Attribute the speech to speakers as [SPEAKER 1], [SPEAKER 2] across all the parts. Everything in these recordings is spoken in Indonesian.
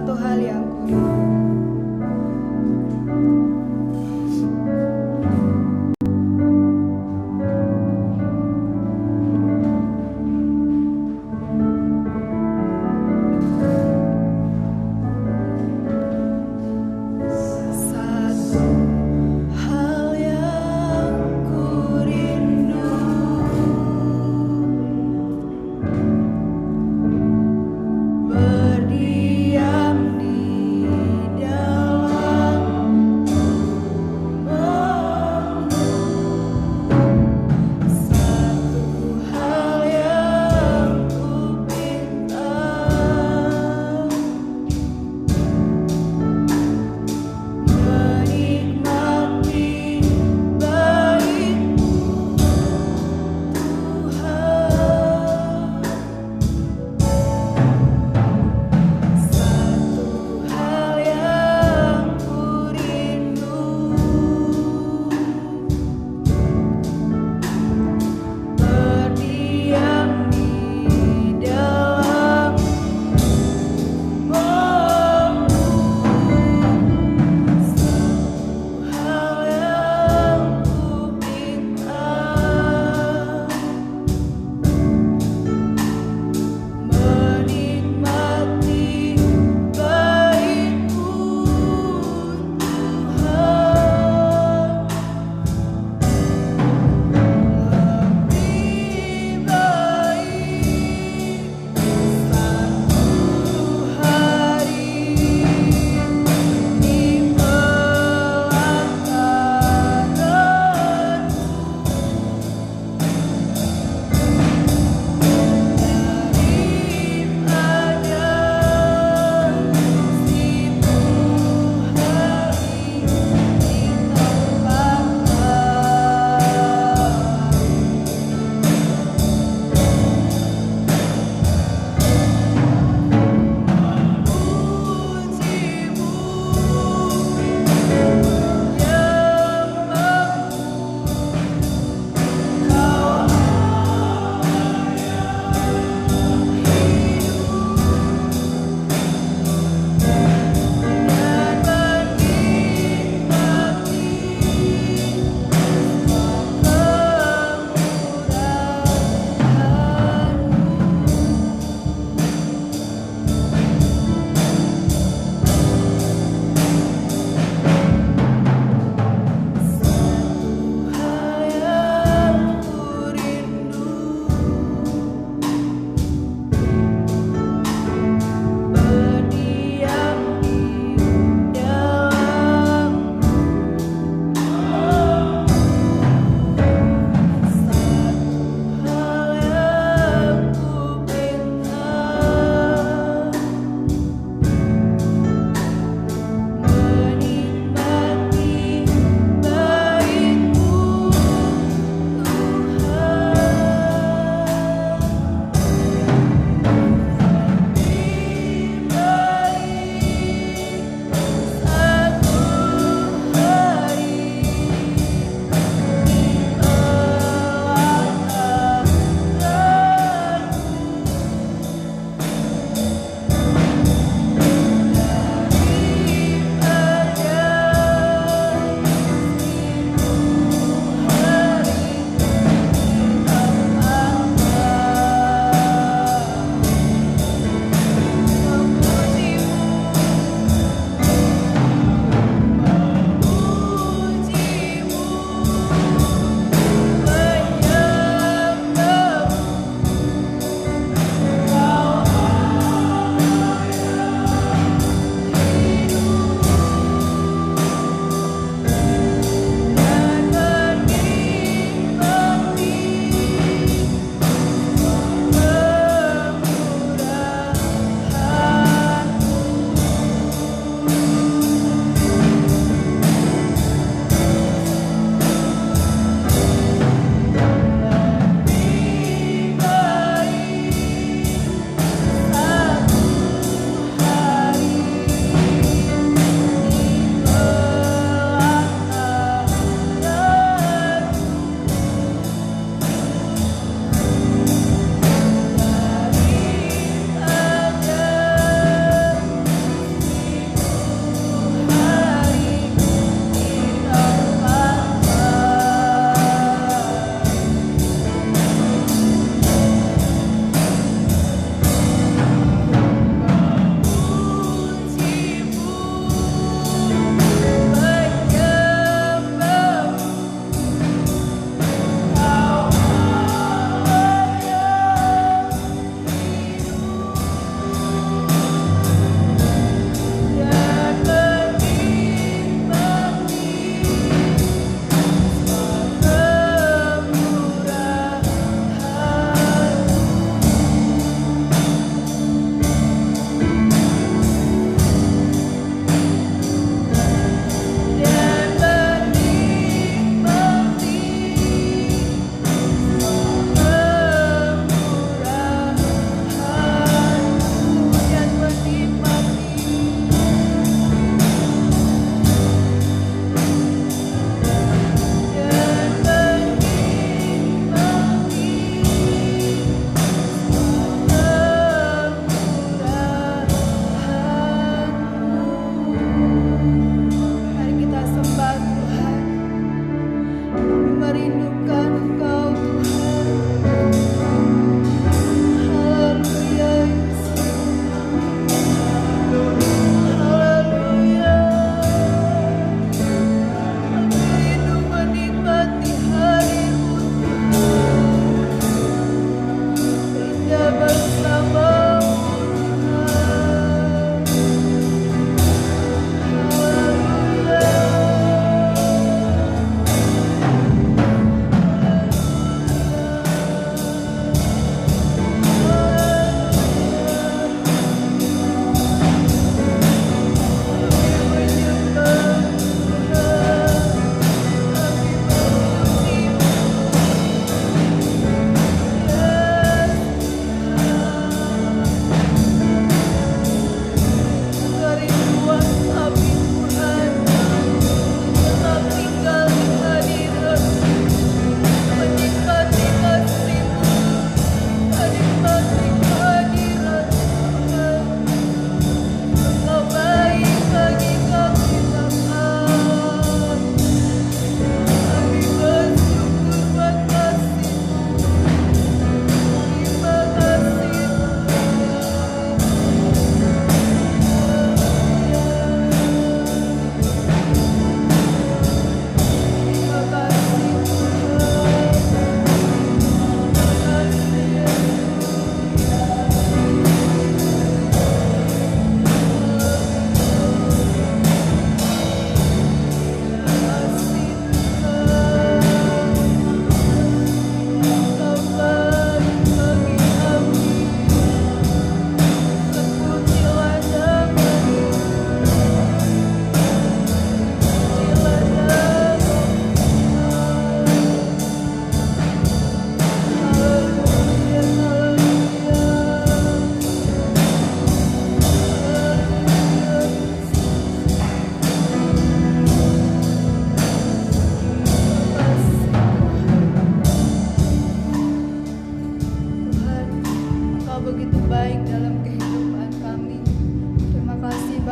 [SPEAKER 1] satu hal yang ku rindu. Satu hal yang ku rindu, berdiam di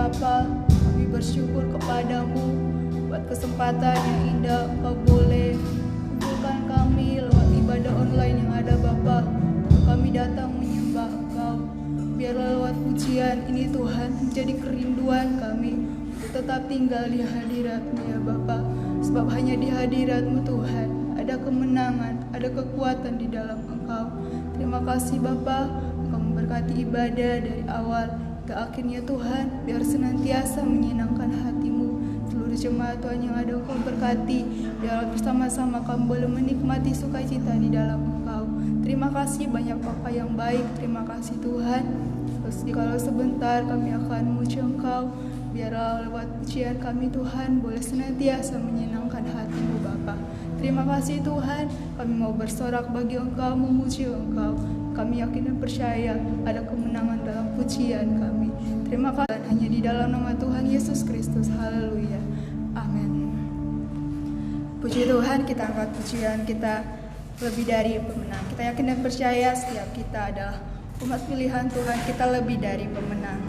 [SPEAKER 1] Bapa, kami bersyukur kepadamu buat kesempatan yang indah Engkau boleh kumpulkan kami lewat ibadah online yang ada Bapa. Kami datang menyembah Engkau. Biarlah lewat pujian ini Tuhan menjadi kerinduan kami untuk tetap tinggal di hadirat-Mu ya Bapa. Sebab hanya di hadirat-Mu Tuhan ada kemenangan, ada kekuatan di dalam Engkau. Terima kasih Bapa, Engkau memberkati ibadah dari awal ke akhirnya Tuhan. Biar senantiasa menyenangkan hati-Mu. Seluruh jemaat Tuhan yang ada Engkau berkati. Biar bersama-sama kami boleh menikmati sukacita di dalam Engkau. Terima kasih banyak Bapa yang baik. Terima kasih Tuhan. Terus kalau sebentar kami akan memuji Engkau. Biarlah lewat pujian kami Tuhan boleh senantiasa menyenangkan hati-Mu Bapa. Terima kasih Tuhan. Kami mau bersorak bagi Engkau, memuji Engkau. Kami yakin dan percaya ada kemenangan dalam pujian kami. Terima kasih hanya di dalam nama Tuhan Yesus Kristus. Haleluya. Amin. Puji Tuhan, kita angkat pujian kita lebih dari pemenang. Kita yakin dan percaya setiap kita adalah umat pilihan Tuhan. Kita lebih dari pemenang.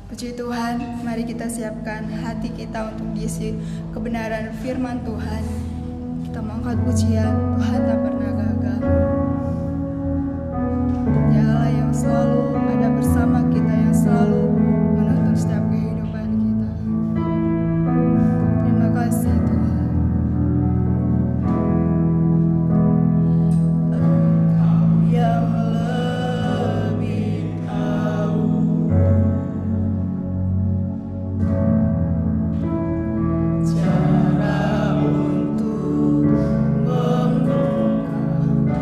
[SPEAKER 1] Puji Tuhan, mari kita siapkan hati kita untuk diisi kebenaran firman Tuhan. Kita mengangkat pujian, Tuhan tak pernah gagal. Dia Allah yang selalu ada bersama kita, yang selalu menuntun setiap kehidupan kita. Terima kasih Tuhan. Engkau yang lebih tahu cara untuk membuka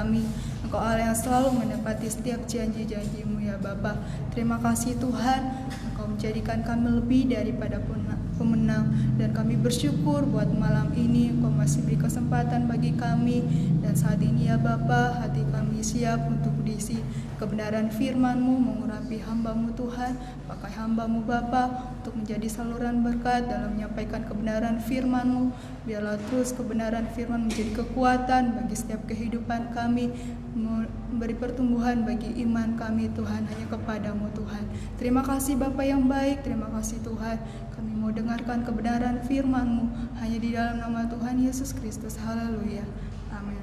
[SPEAKER 1] kami. Engkau Allah yang selalu menepati setiap janji-janji-Mu ya Bapa. Terima kasih Tuhan, Engkau menjadikan kami lebih daripada pemenang, dan kami bersyukur buat malam ini Engkau masih beri kesempatan bagi kami. Dan saat ini ya Bapa, hati kami siap untuk diisi kebenaran firman-Mu, mengurapi hamba-Mu Tuhan. Pakai hamba-Mu Bapa untuk menjadi saluran berkat dalam menyampaikan kebenaran firman-Mu. Biarlah terus kebenaran firman menjadi kekuatan bagi setiap kehidupan kami, memberi pertumbuhan bagi iman kami Tuhan, hanya kepadamu Tuhan. Terima kasih Bapa yang baik, terima kasih Tuhan. Kami mau dengarkan kebenaran firman-Mu hanya di dalam nama Tuhan Yesus Kristus. Haleluya. Amin.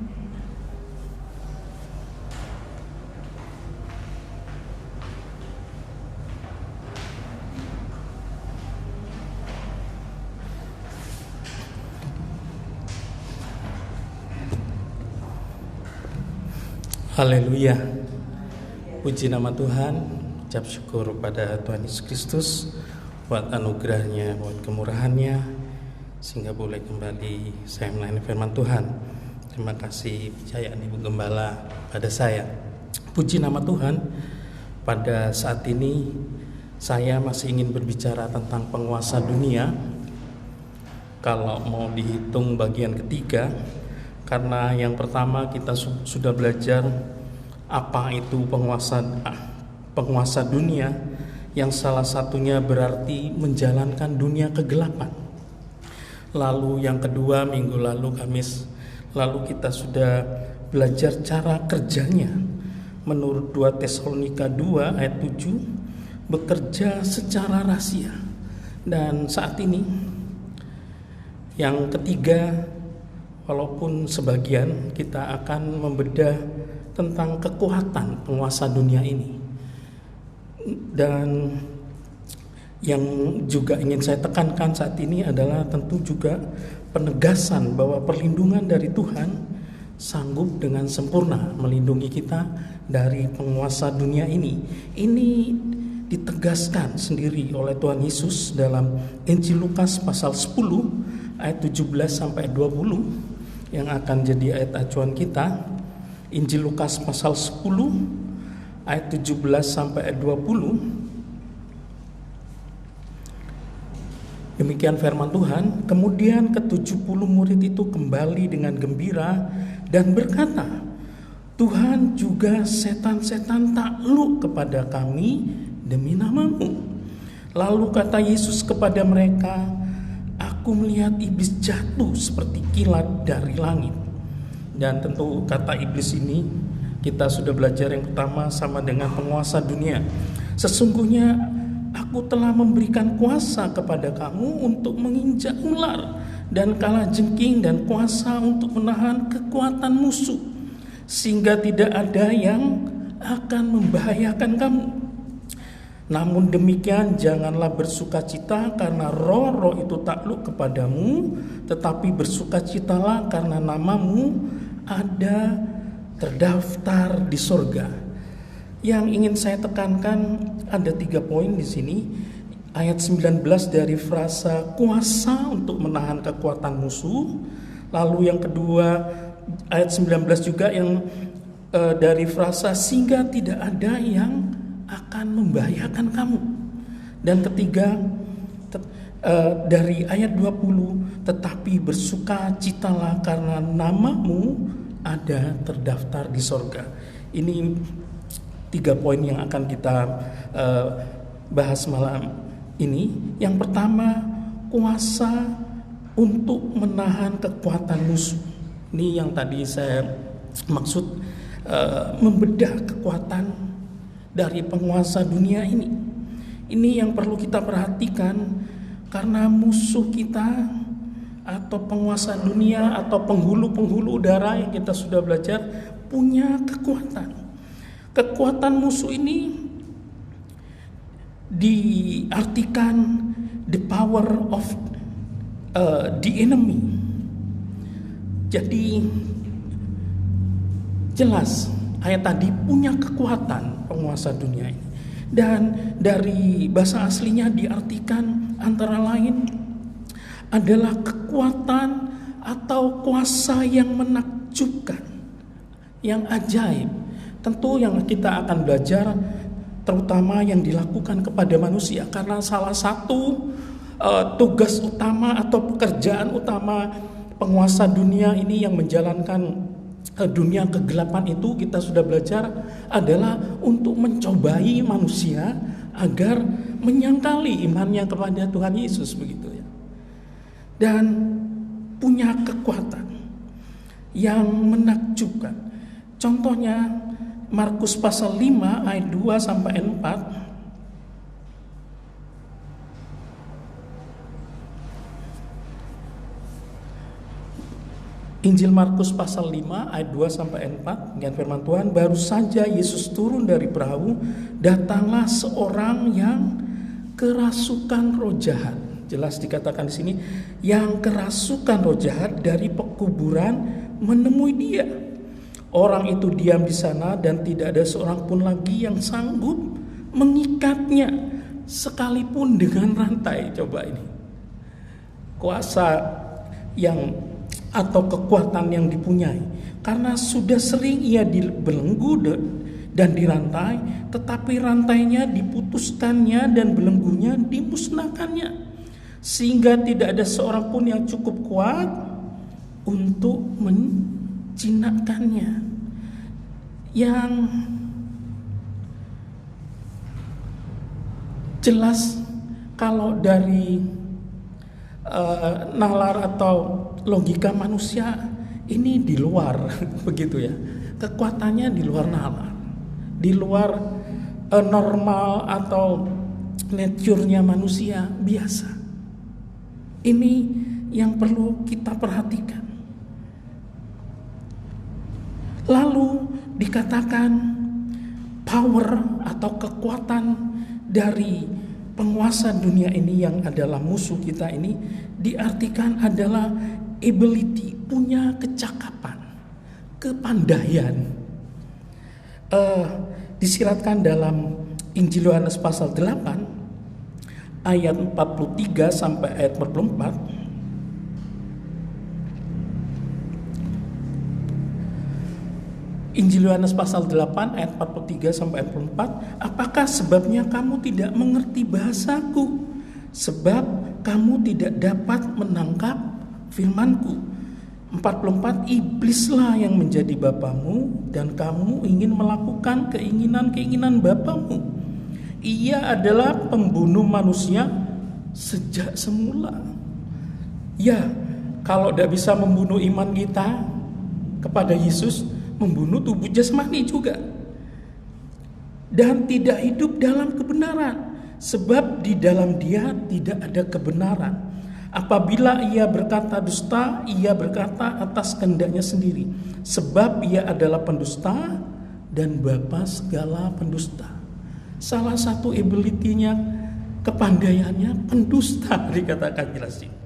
[SPEAKER 2] Haleluya. Puji nama Tuhan. Ucap syukur pada Tuhan Yesus Kristus buat anugerahnya, buat kemurahannya, sehingga boleh kembali saya melayani firman Tuhan. Terima kasih percayaan Ibu Gembala pada saya. Puji nama Tuhan. Pada saat ini saya masih ingin berbicara tentang penguasa dunia. Kalau mau dihitung bagian ketiga, karena yang pertama kita sudah belajar apa itu penguasa dunia, yang salah satunya berarti menjalankan dunia kegelapan. Lalu yang kedua, minggu lalu Kamis lalu kita sudah belajar cara kerjanya. Menurut 2 Tesalonika 2 ayat 7, bekerja secara rahasia. Dan saat ini yang ketiga, walaupun sebagian, kita akan membedah tentang kekuatan penguasa dunia ini. Dan yang juga ingin saya tekankan saat ini adalah tentu juga penegasan bahwa perlindungan dari Tuhan sanggup dengan sempurna melindungi kita dari penguasa dunia ini. Ini ditegaskan sendiri oleh Tuhan Yesus dalam Injil Lukas pasal 10 ayat 17 sampai 20 yang akan jadi ayat acuan kita. Injil Lukas pasal 10 ayat 17 sampai ayat 20. Demikian firman Tuhan. Kemudian ke-70 murid itu kembali dengan gembira dan berkata, Tuhan, juga setan-setan takluk kepada kami demi nama-Mu. Lalu kata Yesus kepada mereka, Aku melihat iblis jatuh seperti kilat dari langit. Dan tentu kata iblis ini kita sudah belajar yang pertama sama dengan penguasa dunia. Sesungguhnya Aku telah memberikan kuasa kepada kamu untuk menginjak ular dan kalajengking, dan kuasa untuk menahan kekuatan musuh, sehingga tidak ada yang akan membahayakan kamu. Namun demikian janganlah bersukacita karena roh-roh itu takluk kepadamu, tetapi bersukacitalah karena namamu ada terdaftar di sorga. Yang ingin saya tekankan ada 3 poin di sini. Ayat 19 dari frasa kuasa untuk menahan kekuatan musuh. Lalu yang kedua ayat 19 juga yang dari frasa sehingga tidak ada yang akan membahayakan kamu. Dan ketiga dari ayat 20, tetapi bersukacitalah karena namamu ada terdaftar di sorga. Ini 3 poin yang akan kita bahas malam ini. Yang pertama, kuasa untuk menahan kekuatan musuh. Ini yang tadi saya maksud, membedah kekuatan dari penguasa dunia ini. Ini yang perlu kita perhatikan, karena musuh kita atau penguasa dunia atau penghulu udara yang kita sudah belajar punya kekuatan. Kekuatan musuh ini diartikan the power of the enemy. Jadi jelas ayat tadi punya kekuatan penguasa dunia ini. Dan dari bahasa aslinya diartikan antara lain adalah kekuatan atau kuasa yang menakjubkan. yang ajaib. Tentu yang kita akan belajar terutama yang dilakukan kepada manusia, karena salah satu tugas utama atau pekerjaan utama penguasa dunia ini yang menjalankan dunia kegelapan itu, kita sudah belajar, adalah untuk mencobai manusia agar menyangkali imannya kepada Tuhan Yesus, begitu ya. Dan punya kekuatan yang menakjubkan. Contohnya Markus pasal 5 ayat 2 sampai 4. Injil Markus pasal 5 ayat 2 sampai 4, dengan firman Tuhan, baru saja Yesus turun dari perahu, datanglah seorang yang kerasukan roh jahat. Jelas dikatakan di sini, yang kerasukan roh jahat dari pekuburan menemui dia. Orang itu diam di sana dan tidak ada seorang pun lagi yang sanggup mengikatnya sekalipun dengan rantai. Coba ini. Kuasa yang atau kekuatan yang dipunyai, karena sudah sering ia dibelenggu dan dirantai, tetapi rantainya diputuskannya dan belenggunya dimusnahkannya, sehingga tidak ada seorang pun yang cukup kuat untuk menjinakkannya. Yang jelas kalau dari nalar atau logika manusia ini di luar begitu ya, kekuatannya di luar nalar, di luar normal atau nature-nya manusia biasa. Ini yang perlu kita perhatikan. Lalu dikatakan power atau kekuatan dari penguasa dunia ini yang adalah musuh kita ini diartikan adalah ability, punya kecakapan, kepandaian. Disiratkan dalam Injil Yohanes pasal 8 ayat 43 sampai ayat 44. Injil Yohanes pasal 8 ayat 43 sampai ayat 44. Apakah sebabnya kamu tidak mengerti bahasaku? Sebab kamu tidak dapat menangkap firmanku. 44. Iblislah yang menjadi bapamu dan kamu ingin melakukan keinginan-keinginan bapamu. Ia adalah pembunuh manusia sejak semula. Ya, kalau tidak bisa membunuh iman kita kepada Yesus, membunuh tubuh jasmani juga. Dan tidak hidup dalam kebenaran, sebab di dalam dia tidak ada kebenaran. Apabila ia berkata dusta, ia berkata atas kehendaknya sendiri, sebab ia adalah pendusta dan bapa segala pendusta. Salah satu ability-nya, kepandaiannya pendusta, dikatakan jelas ini.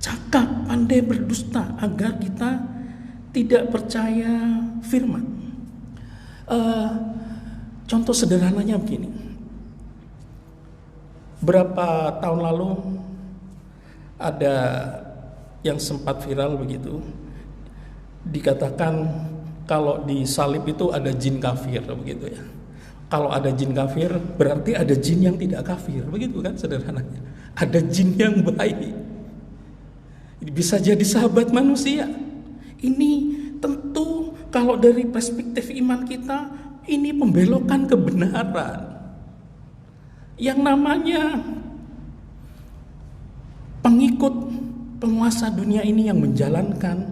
[SPEAKER 2] Cakap, pandai berdusta agar kita tidak percaya firman. Contoh sederhananya begini. Berapa tahun lalu ada yang sempat viral begitu. Dikatakan kalau di salib itu ada jin kafir begitu ya. Kalau ada jin kafir berarti ada jin yang tidak kafir, begitu kan sederhananya. Ada jin yang baik. Bisa jadi sahabat manusia. Ini tentu kalau dari perspektif iman kita, ini pembelokan kebenaran. Yang namanya pengikut penguasa dunia ini yang menjalankan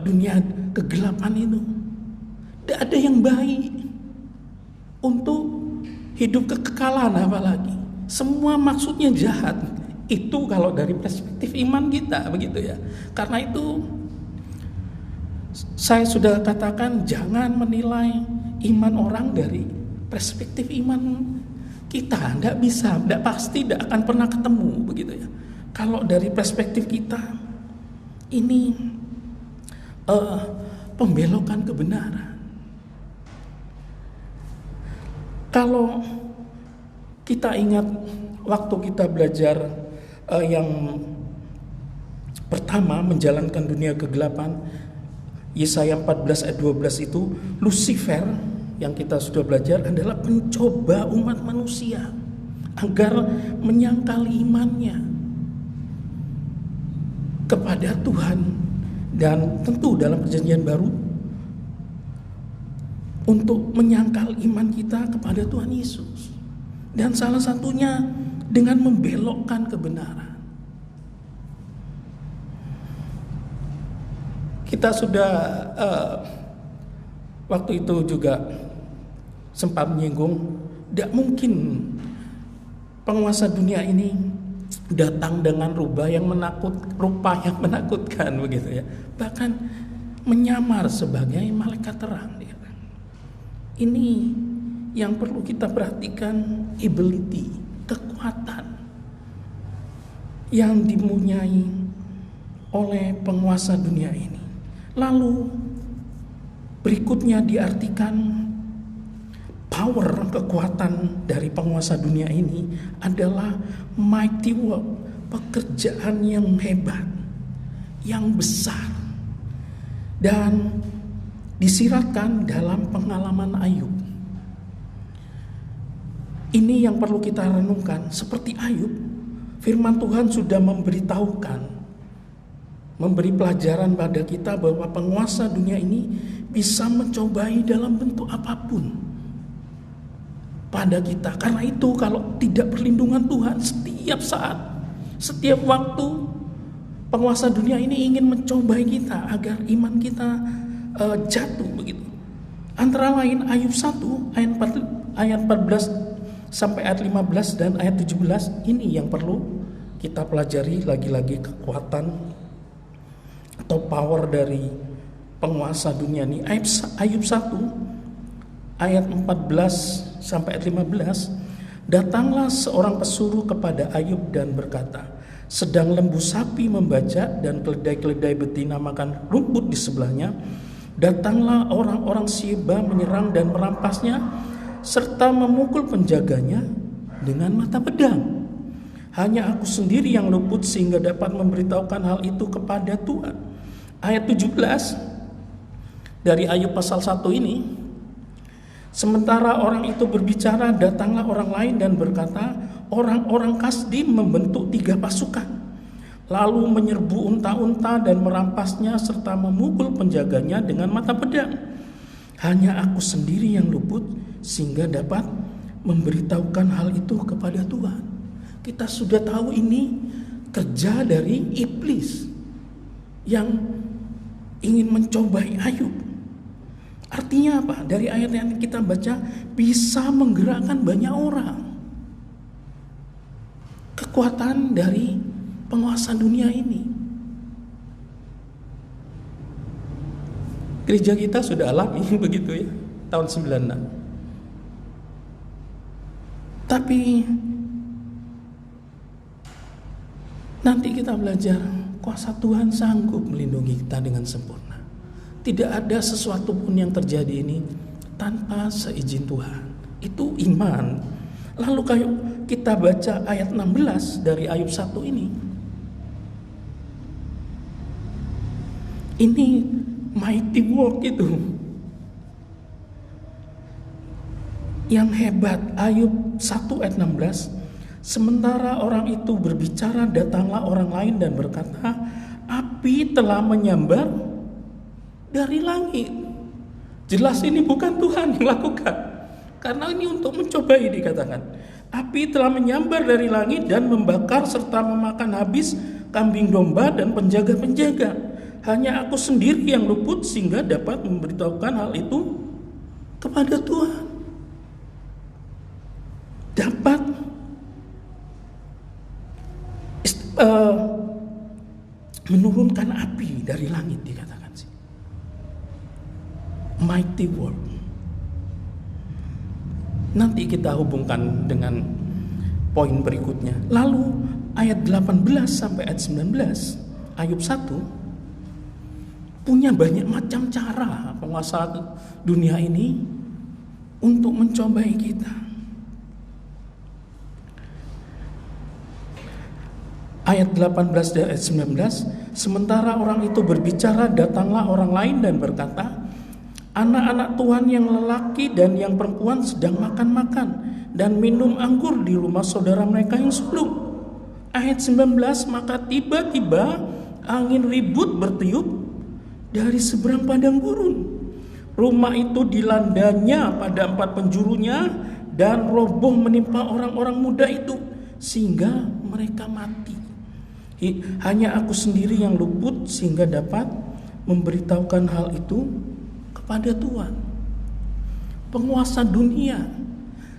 [SPEAKER 2] dunia kegelapan itu, tidak ada yang baik untuk hidup kekekalan, apalagi semua maksudnya jahat. Itu kalau dari perspektif iman kita begitu ya. Karena itu saya sudah katakan, jangan menilai iman orang dari perspektif iman kita. Tidak bisa, tidak pasti, tidak akan pernah ketemu begitu ya. Kalau dari perspektif kita, ini pembelokan kebenaran. Kalau kita ingat waktu kita belajar yang pertama menjalankan dunia kegelapan, Yesaya 14 ayat 12 itu, Lucifer yang kita sudah belajar adalah pencoba umat manusia agar menyangkali imannya kepada Tuhan. Dan tentu dalam perjanjian baru untuk menyangkal iman kita kepada Tuhan Yesus. Dan salah satunya dengan membelokkan kebenaran. Kita sudah waktu itu juga sempat menyinggung, tidak mungkin penguasa dunia ini datang dengan rupa yang menakutkan begitu ya. Bahkan menyamar sebagai malaikat terang. Ini yang perlu kita perhatikan, ability, kekuatan yang dipunyai oleh penguasa dunia ini. Lalu berikutnya diartikan power, kekuatan dari penguasa dunia ini adalah mighty work, pekerjaan yang hebat, yang besar. Dan disiratkan dalam pengalaman Ayub. Ini yang perlu kita renungkan. Seperti Ayub, firman Tuhan sudah memberitahukan, memberi pelajaran pada kita bahwa penguasa dunia ini bisa mencobai dalam bentuk apapun pada kita. Karena itu kalau tidak perlindungan Tuhan, setiap saat, setiap waktu penguasa dunia ini ingin mencobai kita agar iman kita jatuh begitu. Antara lain Ayub 1 ayat 14 sampai ayat 15 dan ayat 17, ini yang perlu kita pelajari lagi-lagi, kekuatan atau power dari penguasa dunia ini. Ayub 1 ayat 14 sampai ayat 15, datanglah seorang pesuruh kepada Ayub dan berkata, sedang lembu sapi membajak dan keledai-keledai betina makan rumput di sebelahnya, datanglah orang-orang Sheba menyerang dan merampasnya serta memukul penjaganya dengan mata pedang. Hanya aku sendiri yang luput sehingga dapat memberitahukan hal itu kepada Tuhan. Ayat 17 dari Ayub pasal 1 ini, sementara orang itu berbicara, datanglah orang lain dan berkata, orang-orang Kasdim membentuk 3 pasukan, lalu menyerbu unta-unta dan merampasnya serta memukul penjaganya dengan mata pedang. Hanya aku sendiri yang luput sehingga dapat memberitahukan hal itu kepada Tuhan. Kita sudah tahu ini kerja dari iblis yang ingin mencobai Ayub. Artinya apa? Dari ayat yang kita baca, bisa menggerakkan banyak orang. Kekuatan dari penguasa dunia ini. Gereja kita sudah alami begitu ya, tahun 96. Tapi nanti kita belajar, kuasa Tuhan sanggup melindungi kita dengan sempurna. Tidak ada sesuatu pun yang terjadi ini tanpa seizin Tuhan. Itu iman. Lalu kayak kita baca ayat 16 dari Ayub 1 ini. Ini mighty work itu. Yang hebat, Ayub 1 ayat 16. Sementara orang itu berbicara, datanglah orang lain dan berkata, api telah menyambar dari langit. Jelas ini bukan Tuhan yang lakukan, karena ini untuk mencobai dikatakan. Api telah menyambar dari langit dan membakar serta memakan habis kambing domba dan penjaga-penjaga. Hanya aku sendiri yang luput sehingga dapat memberitahukan hal itu kepada Tuhan. Dapat menurunkan api dari langit dikatakan sih. Mighty work. Nanti kita hubungkan dengan poin berikutnya. Lalu ayat 18 sampai ayat 19 Ayub 1 punya banyak macam cara penguasa dunia ini untuk mencobai kita. Ayat 18 dan ayat 19, sementara orang itu berbicara, datanglah orang lain dan berkata, anak-anak Tuhan yang lelaki dan yang perempuan sedang makan-makan dan minum anggur di rumah saudara mereka yang sulung. Ayat 19, maka tiba-tiba angin ribut bertiup dari seberang padang gurun. Rumah itu dilandanya pada 4 penjurunya dan roboh menimpa orang-orang muda itu sehingga mereka mati. Hanya aku sendiri yang luput sehingga dapat memberitahukan hal itu kepada Tuhan, penguasa dunia,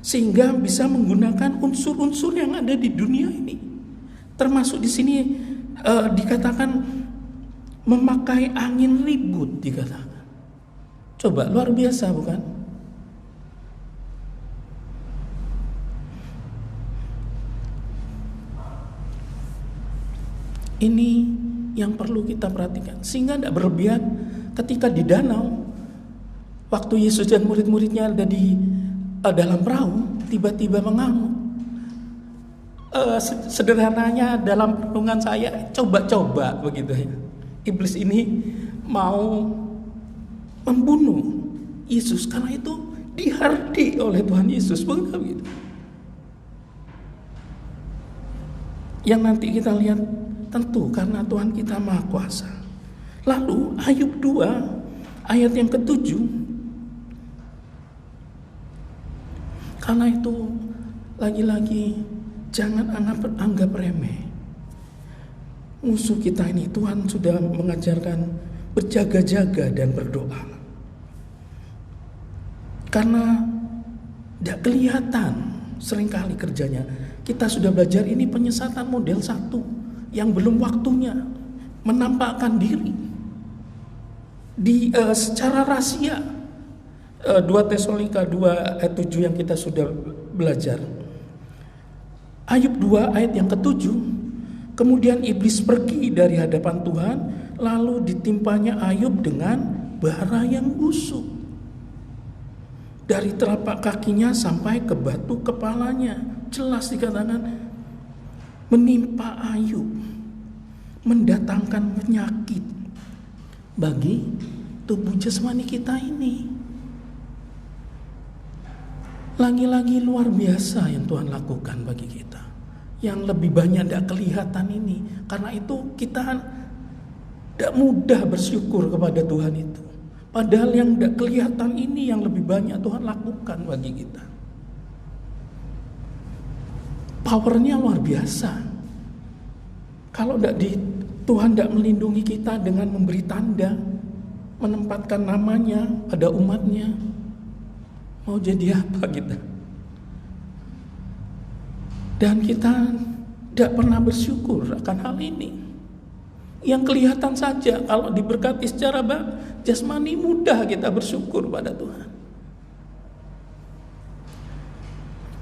[SPEAKER 2] sehingga bisa menggunakan unsur-unsur yang ada di dunia ini. Termasuk di sini dikatakan memakai angin ribut, dikatakan. Coba, luar biasa bukan? Ini yang perlu kita perhatikan, sehingga tidak berlebihan ketika di danau, waktu Yesus dan murid-muridnya ada di dalam perahu, tiba-tiba mengamuk. Sederhananya dalam renungan saya, coba-coba begitu ya. Iblis ini mau membunuh Yesus, karena itu dihardik oleh Tuhan Yesus, bukan begitu? Yang nanti kita lihat tentu karena Tuhan kita Maha Kuasa. Lalu Ayub 2 ayat yang ke-7, karena itu lagi-lagi jangan anggap remeh. Musuh kita ini Tuhan sudah mengajarkan berjaga-jaga dan berdoa. Karena tidak kelihatan seringkali kerjanya. Kita sudah belajar ini penyesatan model 1 yang belum waktunya menampakkan diri di secara rahasia. 2 Tesalonika 2 ayat 7 yang kita sudah belajar. Ayub 2 ayat yang ke-7, kemudian iblis pergi dari hadapan Tuhan, lalu ditimpanya Ayub dengan bara yang busuk dari telapak kakinya sampai ke batu kepalanya. Jelas dikatakan menimpa Ayub, mendatangkan penyakit bagi tubuh jasmani kita ini. Lagi-lagi luar biasa yang Tuhan lakukan bagi kita, yang lebih banyak tidak kelihatan ini. Karena itu kita tidak mudah bersyukur kepada Tuhan itu, padahal yang tidak kelihatan ini yang lebih banyak Tuhan lakukan bagi kita. Powernya luar biasa. Kalau Tuhan tidak melindungi kita dengan memberi tanda, menempatkan namanya pada umatnya, mau jadi apa kita? Dan kita tidak pernah bersyukur akan hal ini. Yang kelihatan saja, kalau diberkati secara jasmani mudah kita bersyukur pada Tuhan.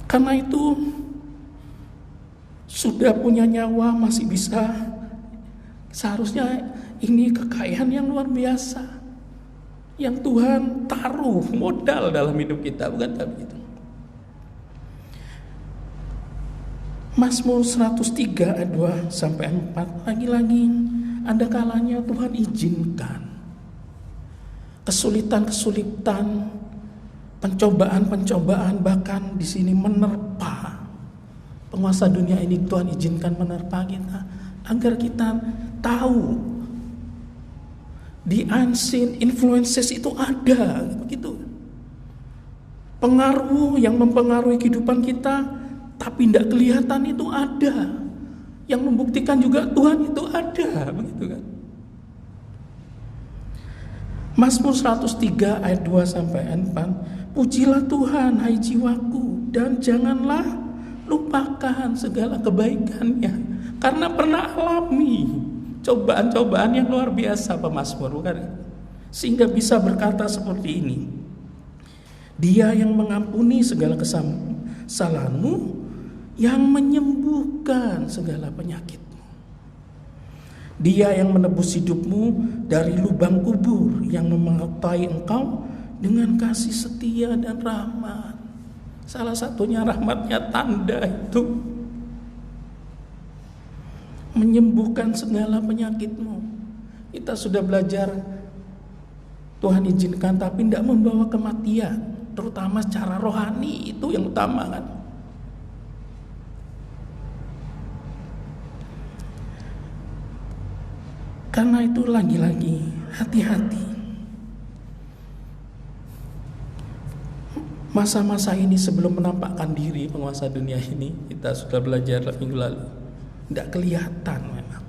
[SPEAKER 2] Karena itu sudah punya nyawa masih bisa, seharusnya ini kekayaan yang luar biasa yang Tuhan taruh modal dalam hidup kita, bukan begitu? Mazmur 103 ayat 2 sampai 4, lagi-lagi ada kalanya Tuhan izinkan kesulitan-kesulitan, pencobaan-pencobaan, bahkan di sini menerpa penguasa dunia ini. Tuhan izinkan menerpa kita agar kita tahu the unseen influences itu ada, begitu. Pengaruh yang mempengaruhi kehidupan kita tapi tidak kelihatan itu ada, yang membuktikan juga Tuhan itu ada, begitu kan? Mazmur 103 ayat 2 sampai 4, pujilah Tuhan hai jiwaku, dan janganlah lupakan segala kebaikannya, karena pernah alami cobaan-cobaan yang luar biasa pemazmur, bukan? Sehingga bisa berkata seperti ini, Dia yang mengampuni segala kesalahanmu, yang menyembuhkan segala penyakitmu. Dia yang menebus hidupmu dari lubang kubur, yang menyertai engkau dengan kasih setia dan rahmat. Salah satunya rahmatnya tanda itu. menyembuhkan segala penyakitmu. Kita sudah belajar Tuhan izinkan, tapi tidak membawa kematian, terutama secara rohani, itu yang utama kan. Karena itu lagi-lagi hati-hati. Masa-masa ini sebelum menampakkan diri penguasa dunia ini, kita sudah belajar minggu lalu, tidak kelihatan memang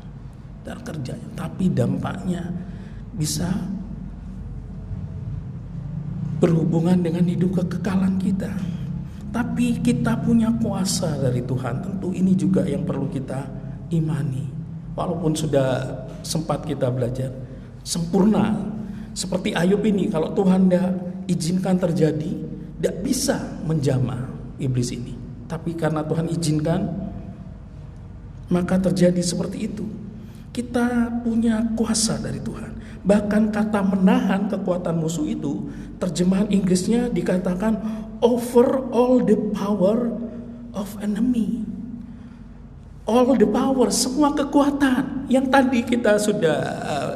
[SPEAKER 2] dan kerjanya, tapi dampaknya bisa berhubungan dengan hidup kekekalan kita. Tapi kita punya kuasa dari Tuhan, tentu ini juga yang perlu kita imani. Walaupun sudah sempat kita belajar sempurna, seperti Ayub ini, kalau Tuhan tidak izinkan terjadi, tidak bisa menjamah iblis ini. Tapi karena Tuhan izinkan, maka terjadi seperti itu. Kita punya kuasa dari Tuhan. Bahkan kata menahan kekuatan musuh itu, terjemahan Inggrisnya dikatakan over all the power of enemy. All the power, semua kekuatan yang tadi kita sudah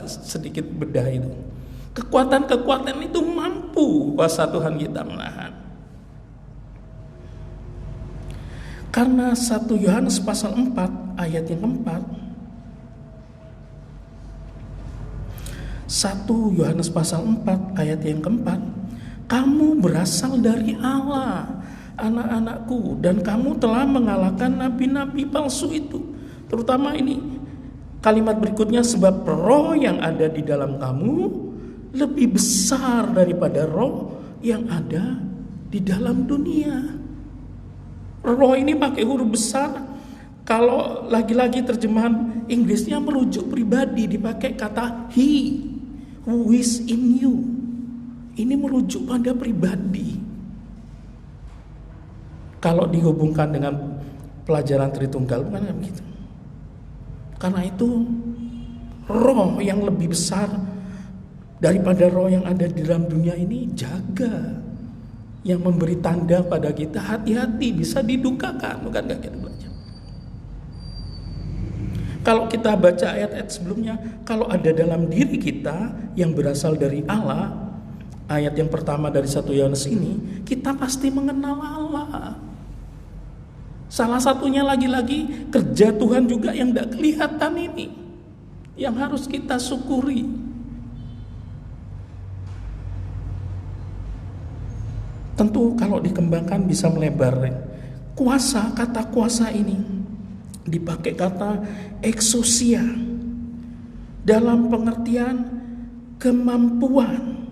[SPEAKER 2] sedikit bedah itu. Kekuatan-kekuatan itu mampu kuasa Tuhan kita menahan. Karena 1 Yohanes pasal 4 ayat yang keempat, 1 Yohanes pasal 4 ayat yang keempat, kamu berasal dari Allah, anak-anakku, dan kamu telah mengalahkan nabi-nabi palsu itu. Terutama ini kalimat berikutnya, sebab roh yang ada di dalam kamu lebih besar daripada roh yang ada di dalam dunia. Roh ini pakai huruf besar. Kalau lagi-lagi terjemahan Inggrisnya merujuk pribadi, dipakai kata he who is in you. Ini merujuk pada pribadi. Kalau dihubungkan dengan pelajaran Tritunggal, bukan begitu. Karena itu roh yang lebih besar daripada roh yang ada di dalam dunia ini, jaga. Yang memberi tanda pada kita, hati-hati, bisa didukakan, bukan gak kita belajar. Kalau kita baca ayat-ayat sebelumnya, kalau ada dalam diri kita yang berasal dari Allah, ayat yang pertama dari 1 Yohanes ini, kita pasti mengenal Allah. Salah satunya lagi-lagi kerja Tuhan juga yang tidak kelihatan ini, yang harus kita syukuri. Tentu kalau dikembangkan bisa melebar. Kuasa, kata kuasa ini dipakai kata exousia dalam pengertian kemampuan,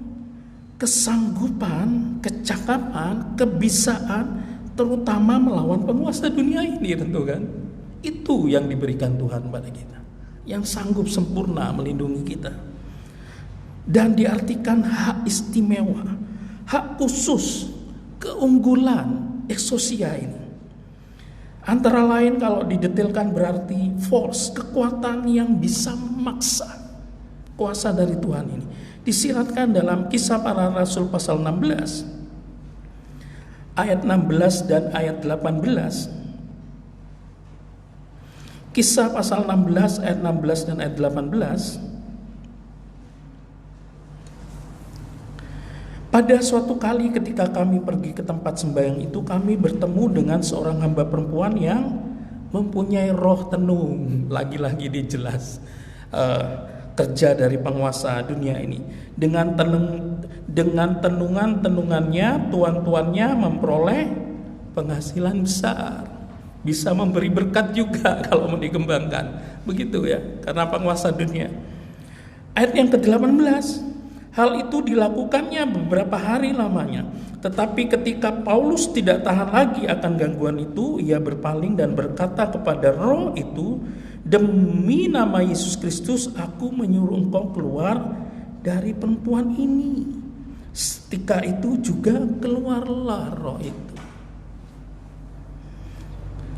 [SPEAKER 2] kesanggupan, kecakapan, kebisaan, terutama melawan penguasa dunia ini, tentu kan. Itu yang diberikan Tuhan pada kita, yang sanggup sempurna melindungi kita. Dan diartikan hak istimewa, hak khusus, keunggulan, exousia ini. Antara lain kalau didetailkan berarti force, kekuatan yang bisa memaksa. Kuasa dari Tuhan ini disiratkan dalam Kisah Para Rasul pasal 16 ayat 16 dan ayat 18. Kisah pasal 16 ayat 16 dan ayat 18. Pada suatu kali ketika kami pergi ke tempat sembahyang itu, kami bertemu dengan seorang hamba perempuan yang mempunyai roh tenung. Lagi-lagi dijelas kerja dari penguasa dunia ini. Dengan tenungannya, tuan-tuannya memperoleh penghasilan besar. Bisa memberi berkat juga kalau mau dikembangkan. Begitu ya, karena penguasa dunia. Ayat yang ke-18. Hal itu dilakukannya beberapa hari lamanya. Tetapi ketika Paulus tidak tahan lagi akan gangguan itu, ia berpaling dan berkata kepada roh itu, demi nama Yesus Kristus, aku menyuruh engkau keluar dari perempuan ini. Seketika itu juga keluarlah roh itu.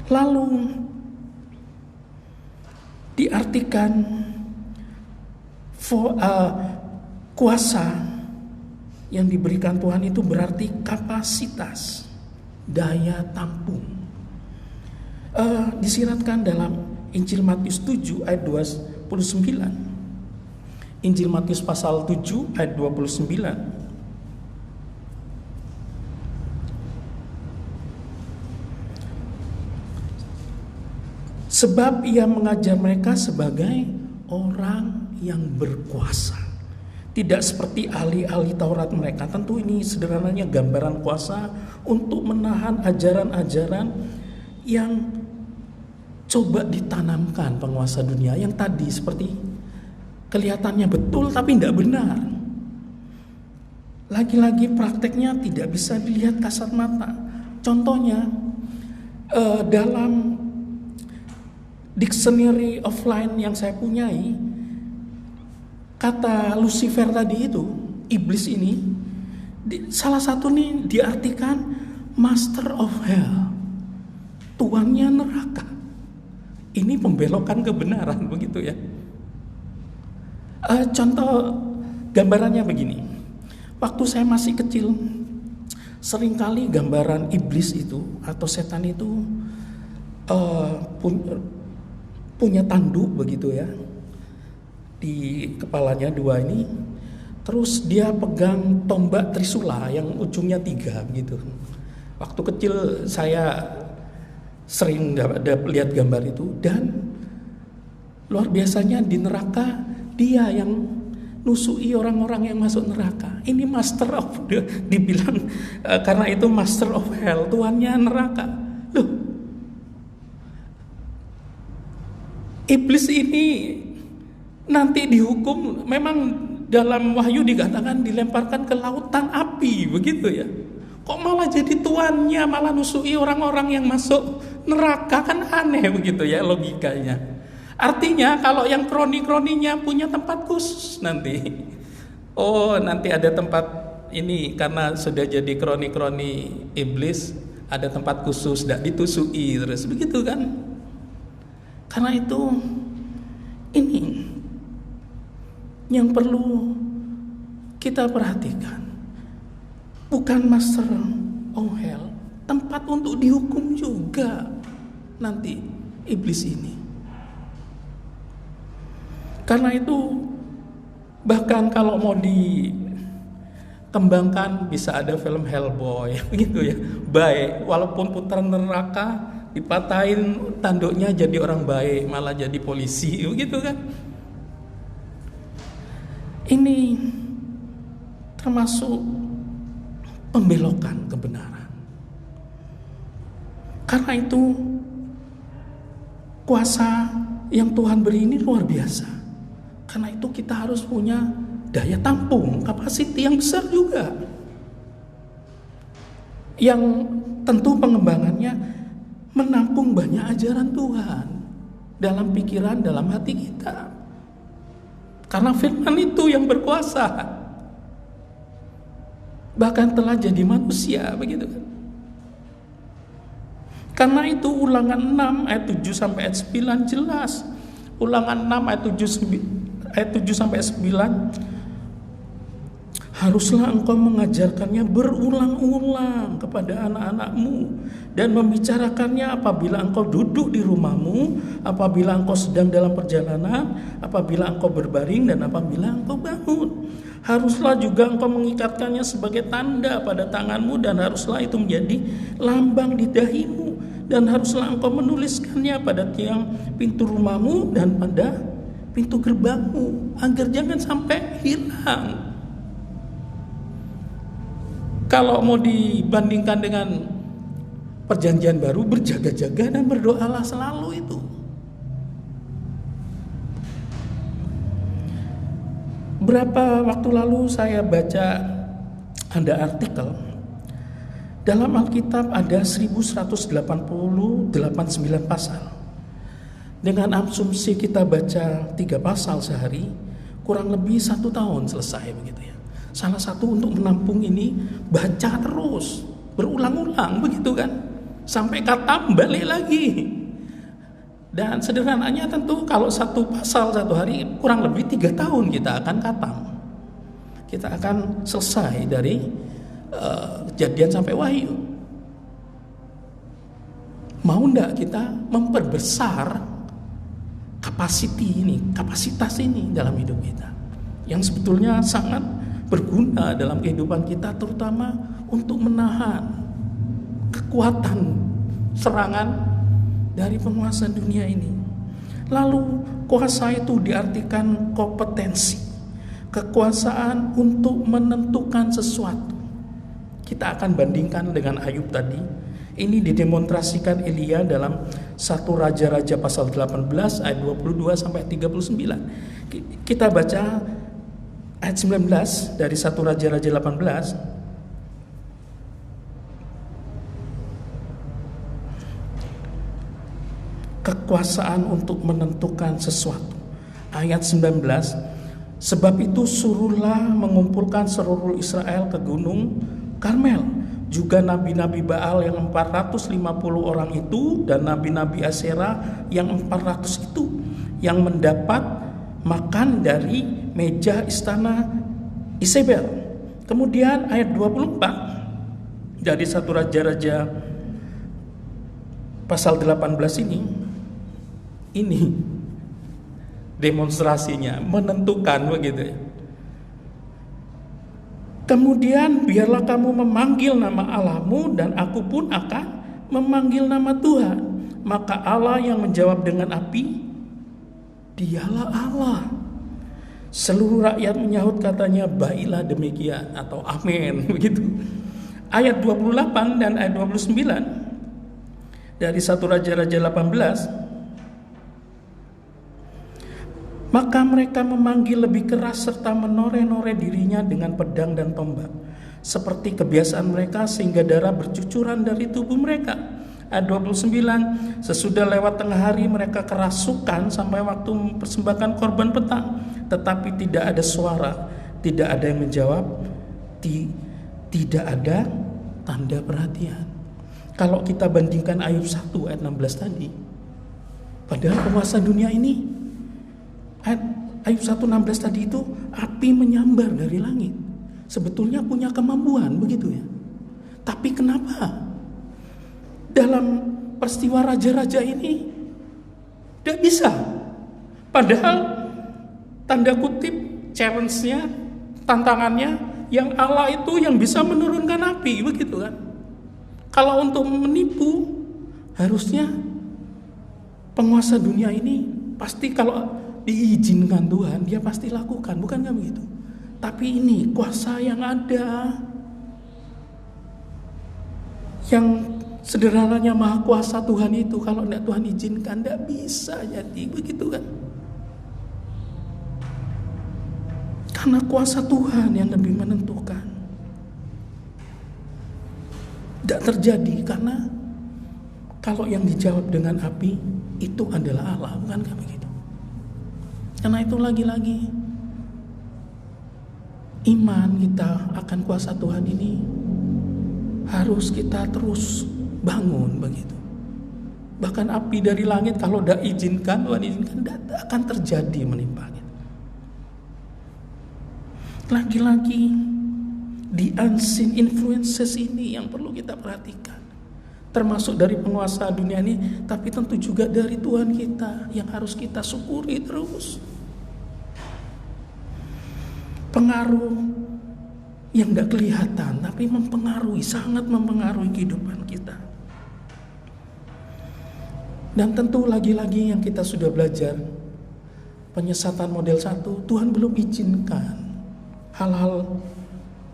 [SPEAKER 2] Lalu diartikan kuasa yang diberikan Tuhan itu berarti kapasitas, daya tampung. Disiratkan dalam Injil Matius 7 ayat 29. Injil Matius pasal 7 ayat 29. Sebab ia mengajar mereka sebagai orang yang berkuasa. Tidak seperti ahli-ahli Taurat mereka. Tentu ini sederhananya gambaran kuasa untuk menahan ajaran-ajaran yang coba ditanamkan penguasa dunia. Yang tadi seperti kelihatannya betul tapi tidak benar. Lagi-lagi prakteknya tidak bisa dilihat kasat mata. Contohnya dalam Dictionary of Line yang saya punyai, kata Lucifer tadi itu, iblis ini, salah satu nih diartikan Master of Hell, tuannya neraka. Ini pembelokan kebenaran begitu ya. Contoh gambarannya begini. Waktu saya masih kecil, seringkali gambaran iblis itu atau setan itu punya tanduk begitu ya, di kepalanya dua ini, terus dia pegang tombak trisula yang ujungnya 3 begitu. Waktu kecil saya sering lihat gambar itu, dan luar biasanya di neraka dia yang nusui orang-orang yang masuk neraka. Ini master of dibilang karena itu master of hell, tuannya neraka. Loh, iblis ini nanti dihukum, memang dalam Wahyu dikatakan dilemparkan ke lautan api begitu ya. Kok malah jadi tuannya, malah nusui orang-orang yang masuk neraka, kan aneh begitu ya logikanya. Artinya kalau yang kroni-kroninya punya tempat khusus nanti. Oh, nanti ada tempat ini karena sudah jadi kroni-kroni iblis, ada tempat khusus, tidak ditusui terus begitu kan. Karena itu ini yang perlu kita perhatikan. Bukan master of hell, tempat untuk dihukum juga nanti iblis ini. Karena itu bahkan kalau mau dikembangkan bisa ada film Hellboy begitu ya. Baik, walaupun putra neraka dipatahin tanduknya jadi orang baik, malah jadi polisi begitu kan. Ini termasuk pembelokan kebenaran. Karena itu kuasa yang Tuhan beri ini luar biasa. Karena itu kita harus punya daya tampung, kapasiti yang besar juga, yang tentu pengembangannya menampung banyak ajaran Tuhan dalam pikiran, dalam hati kita. Karena firman itu yang berkuasa, bahkan telah jadi manusia begitu kan. Karena itu Ulangan 6 ayat 7 sampai ayat 9 jelas. Ulangan 6 ayat 7 sampai 9, haruslah engkau mengajarkannya berulang-ulang kepada anak-anakmu dan membicarakannya apabila engkau duduk di rumahmu, apabila engkau sedang dalam perjalanan, apabila engkau berbaring, dan apabila engkau bangun. Haruslah juga engkau mengikatkannya sebagai tanda pada tanganmu, dan haruslah itu menjadi lambang di dahimu, dan haruslah engkau menuliskannya pada tiang pintu rumahmu dan pada pintu gerbangmu, agar jangan sampai hilang. Kalau mau dibandingkan dengan perjanjian baru, berjaga-jaga dan berdoalah selalu itu. Berapa waktu lalu saya baca ada artikel, dalam Alkitab ada 1189 pasal. Dengan asumsi kita baca 3 pasal sehari, kurang lebih 1 tahun selesai begitu ya. Salah satu untuk menampung ini, baca terus, berulang-ulang begitu kan, sampai khatam balik lagi. Dan sederhananya tentu kalau 1 pasal 1 hari, kurang lebih 3 tahun kita akan khatam. Kita akan selesai dari Kejadian sampai Wahyu. Mau enggak kita memperbesar kapasitas ini dalam hidup kita, yang sebetulnya sangat berguna dalam kehidupan kita, terutama untuk menahan kekuatan serangan dari penguasa dunia ini. Lalu kuasa itu diartikan kompetensi, kekuasaan untuk menentukan sesuatu. Kita akan bandingkan dengan Ayub tadi. Ini didemonstrasikan Elia dalam 1 Raja-Raja pasal 18 ayat 22 sampai 39. Kita baca ayat 19 dari 1 Raja-Raja 18. Kekuasaan untuk menentukan sesuatu. Ayat 19, sebab itu suruhlah mengumpulkan seluruh Israel ke gunung Karmel, juga nabi-nabi Baal yang 450 orang itu, dan nabi-nabi Asyera yang 400 itu, yang mendapat makan dari meja istana Isabel. Kemudian ayat 24 dari 1 Raja-Raja pasal 18 ini demonstrasinya menentukan begitu ya. Kemudian biarlah kamu memanggil nama Allahmu, dan aku pun akan memanggil nama Tuhan. Maka Allah yang menjawab dengan api, dialah Allah. Seluruh rakyat menyahut katanya, baiklah demikian, atau amin begitu. Ayat 28 dan ayat 29 dari 1 Raja-Raja 18. Maka mereka memanggil lebih keras serta menoreh-noreh dirinya dengan pedang dan tombak, seperti kebiasaan mereka, sehingga darah bercucuran dari tubuh mereka. Ayat 29, sesudah lewat tengah hari mereka kerasukan sampai waktu mempersembahkan korban petang, tetapi tidak ada suara, tidak ada yang menjawab, tidak ada tanda perhatian. Kalau kita bandingkan Ayub 1 ayat 16 tadi, padahal penguasa dunia ini, Ayub 1:16 tadi itu api menyambar dari langit, sebetulnya punya kemampuan begitu ya. Tapi kenapa dalam peristiwa raja-raja ini tidak bisa? Padahal tanda kutip challenge-nya, tantangannya, yang Allah itu yang bisa menurunkan api begitu kan. Kalau untuk menipu, harusnya penguasa dunia ini pasti kalau diizinkan Tuhan, dia pasti lakukan, bukan kan begitu? Tapi ini kuasa yang ada, yang sederhananya maha kuasa Tuhan itu, kalau tidak Tuhan izinkan, tidak bisa jadi begitu kan? Karena kuasa Tuhan yang lebih menentukan. Tidak terjadi karena kalau yang dijawab dengan api itu adalah Allah, bukan kan begitu? Karena itu lagi-lagi iman kita akan kuasa Tuhan ini harus kita terus bangun begitu. Bahkan api dari langit kalau tidak izinkan, Tuhan izinkan, tidak akan terjadi menimpanya. Lagi-lagi the unseen influences ini yang perlu kita perhatikan, termasuk dari penguasa dunia ini, tapi tentu juga dari Tuhan kita yang harus kita syukuri terus. Pengaruh yang tidak kelihatan tapi mempengaruhi, sangat mempengaruhi kehidupan kita. Dan tentu lagi-lagi yang kita sudah belajar, penyesatan model 1, Tuhan belum izinkan hal-hal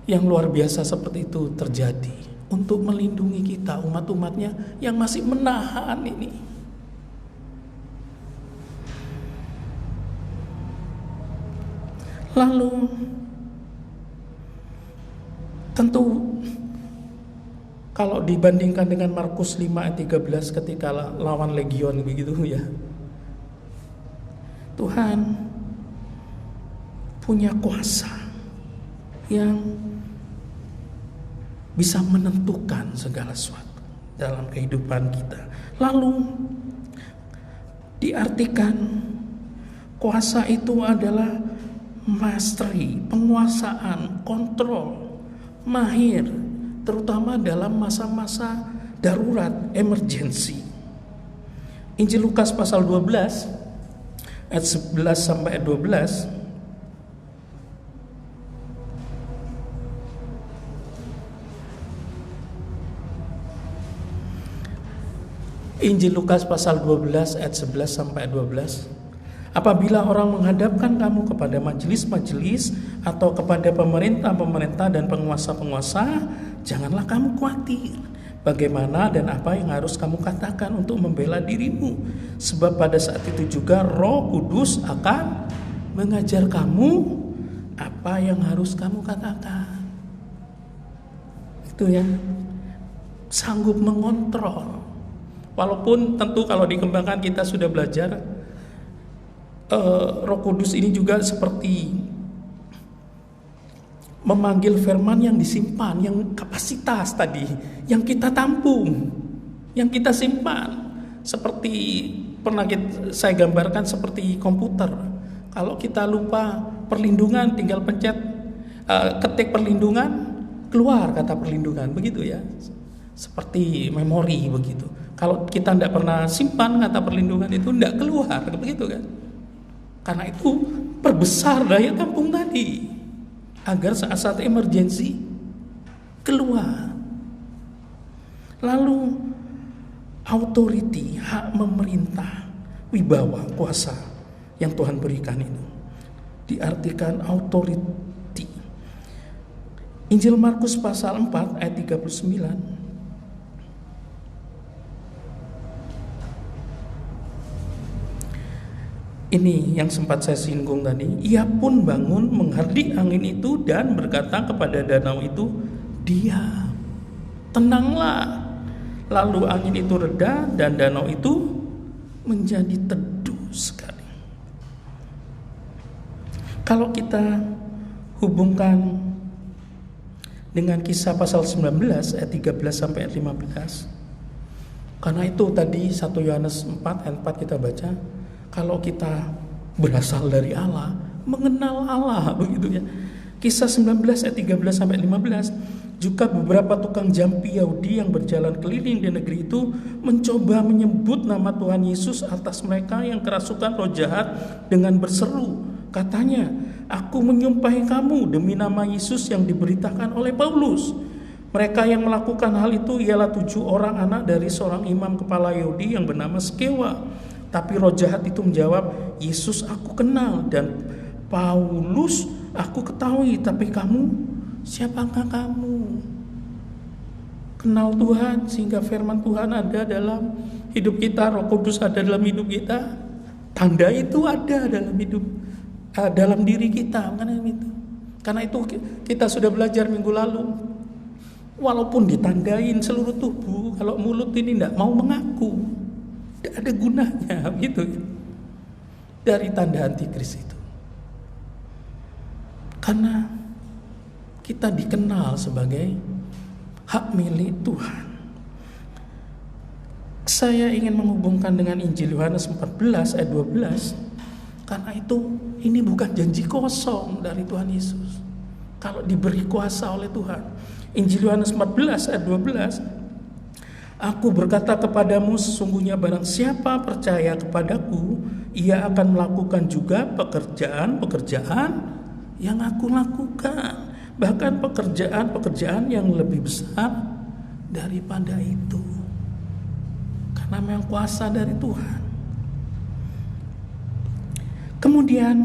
[SPEAKER 2] yang luar biasa seperti itu terjadi untuk melindungi kita, umat-umatnya yang masih menahan ini. Lalu tentu kalau dibandingkan dengan Markus 5 ayat 13 ketika lawan legion begitu ya, Tuhan punya kuasa yang bisa menentukan segala sesuatu dalam kehidupan kita. Lalu diartikan kuasa itu adalah mastery, penguasaan, kontrol, mahir, terutama dalam masa-masa darurat, emergency. Injil Lukas pasal 12 ayat 11 sampai 12. Injil Lukas pasal 12 ayat 11 sampai 12. Apabila orang menghadapkan kamu kepada majelis-majelis atau kepada pemerintah-pemerintah dan penguasa-penguasa, janganlah kamu khawatir bagaimana dan apa yang harus kamu katakan untuk membela dirimu. Sebab pada saat itu juga Roh Kudus akan mengajar kamu apa yang harus kamu katakan. Itu ya, sanggup mengontrol. Walaupun tentu kalau dikembangkan kita sudah belajar, Roh Kudus ini juga seperti memanggil firman yang disimpan, yang kapasitas tadi, yang kita tampung, yang kita simpan. Seperti pernah saya gambarkan seperti komputer. Kalau kita lupa perlindungan, tinggal pencet, ketik perlindungan, keluar kata perlindungan, begitu ya. Seperti memori begitu. Kalau kita tidak pernah simpan kata perlindungan itu tidak keluar, begitu kan? Karena itu perbesar daya tampung tadi agar saat-saat emergensi keluar. Lalu authority, hak memerintah, wibawa, kuasa yang Tuhan berikan itu diartikan authority. Injil Markus pasal 4 ayat 39. Ini yang sempat saya singgung tadi. Ia pun bangun menghardik angin itu dan berkata kepada danau itu, diam, tenanglah. Lalu angin itu reda dan danau itu menjadi teduh sekali. Kalau kita hubungkan dengan Kisah pasal 19 ayat 13 sampai ayat 15. Karena itu tadi 1 Yohanes 4 ayat 4 kita baca. Kalau kita berasal dari Allah, mengenal Allah, begitu ya. Kisah 19 ayat 13 sampai 15. Juga beberapa tukang jampi Yahudi yang berjalan keliling di negeri itu mencoba menyebut nama Tuhan Yesus atas mereka yang kerasukan roh jahat dengan berseru. Katanya, aku menyumpahi kamu demi nama Yesus yang diberitakan oleh Paulus. Mereka yang melakukan hal itu ialah 7 orang anak dari seorang imam kepala Yahudi yang bernama Skewa. Tapi roh jahat itu menjawab, Yesus aku kenal dan Paulus aku ketahui, tapi kamu, siapakah kamu? Kenal Tuhan sehingga firman Tuhan ada dalam hidup kita, Roh Kudus ada dalam hidup kita, tanda itu ada dalam hidup, dalam diri kita. Karena itu kita sudah belajar minggu lalu, walaupun ditandain seluruh tubuh, kalau mulut ini tidak mau mengaku, tidak ada gunanya, gitu. Dari tanda antikris itu, karena kita dikenal sebagai hak milik Tuhan. Saya ingin menghubungkan dengan Injil Yohanes 14 ayat 12. Karena itu ini bukan janji kosong dari Tuhan Yesus. Kalau diberi kuasa oleh Tuhan. Injil Yohanes 14 ayat 12. Aku berkata kepadamu, sesungguhnya barang siapa percaya kepadaku, ia akan melakukan juga pekerjaan-pekerjaan yang aku lakukan. Bahkan pekerjaan-pekerjaan yang lebih besar daripada itu. Karena memang kuasa dari Tuhan. Kemudian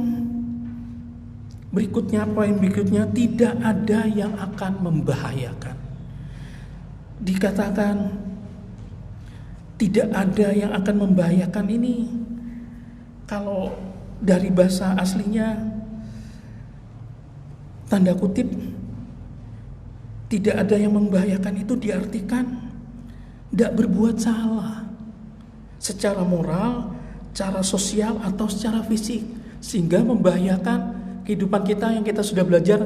[SPEAKER 2] poin berikutnya, tidak ada yang akan membahayakan. Dikatakan tidak ada yang akan membahayakan ini. Kalau dari bahasa aslinya, tanda kutip, tidak ada yang membahayakan itu diartikan tidak berbuat salah secara moral, secara sosial atau secara fisik, sehingga membahayakan kehidupan kita yang kita sudah belajar.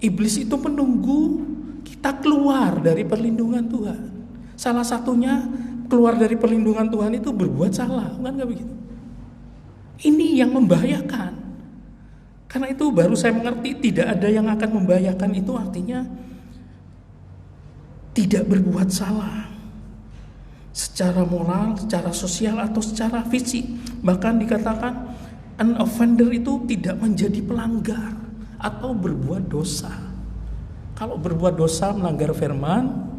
[SPEAKER 2] Iblis itu menunggu kita keluar dari perlindungan Tuhan. Salah satunya keluar dari perlindungan Tuhan itu berbuat salah, kan nggak begitu? Ini yang membahayakan. Karena itu baru saya mengerti tidak ada yang akan membahayakan itu artinya tidak berbuat salah secara moral, secara sosial atau secara fisik. Bahkan dikatakan An offender itu tidak menjadi pelanggar atau berbuat dosa. Kalau berbuat dosa melanggar firman,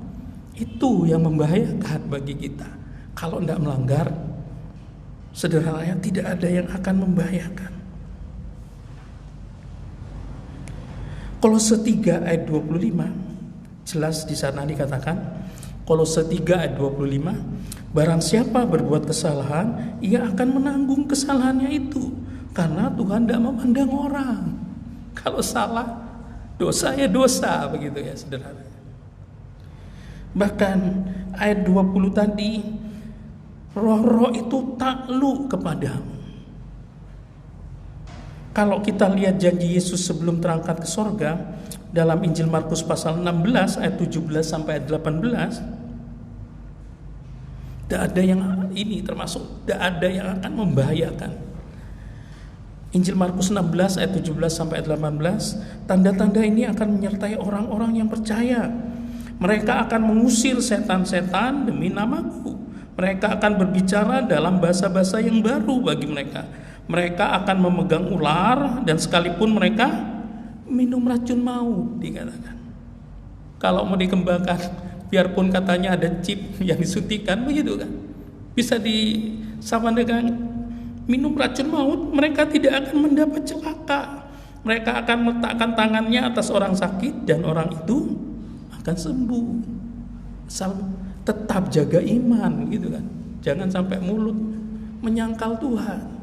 [SPEAKER 2] itu yang membahayakan bagi kita. Kalau tidak melanggar, sederhananya tidak ada yang akan membahayakan. Kolose 3 ayat 25 jelas di sana dikatakan, Kolose 3 ayat 25, barang siapa berbuat kesalahan, ia akan menanggung kesalahannya itu, karena Tuhan tidak memandang orang. Kalau salah, dosa ya dosa, begitu ya sederhana. Bahkan ayat 20 tadi, roh-roh itu takluk kepadamu. Kalau kita lihat janji Yesus sebelum terangkat ke sorga dalam Injil Markus pasal 16 ayat 17 sampai ayat 18, tidak ada yang ini termasuk, tidak ada yang akan membahayakan. Injil Markus 16 ayat 17 sampai ayat 18, tanda-tanda ini akan menyertai orang-orang yang percaya. Mereka akan mengusir setan-setan demi namaku. Mereka akan berbicara dalam bahasa-bahasa yang baru bagi mereka. Mereka akan memegang ular, dan sekalipun mereka minum racun maut, dikatakan. Kalau mau dikembangkan, biarpun katanya ada chip yang disuntikan, begitu kan, bisa disama dengan minum racun maut, mereka tidak akan mendapat celaka. Mereka akan meletakkan tangannya atas orang sakit dan orang itu akan sembuh. Asal tetap jaga iman, gitu kan. Jangan sampai mulut menyangkal Tuhan.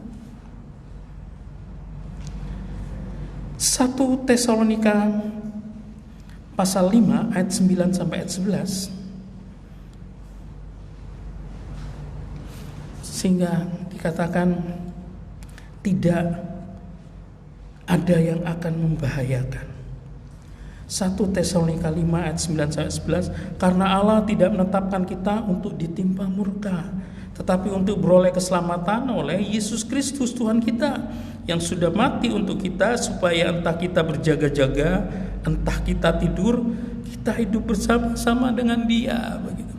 [SPEAKER 2] 1 Tesalonika pasal 5 ayat 9 sampai ayat 11, sehingga dikatakan tidak ada yang akan membahayakan. 1 Tesalonika 5 ayat 9 sampai 11, karena Allah tidak menetapkan kita untuk ditimpa murka, tetapi untuk beroleh keselamatan oleh Yesus Kristus Tuhan kita, yang sudah mati untuk kita, supaya entah kita berjaga-jaga, entah kita tidur, kita hidup bersama-sama dengan Dia, begitu.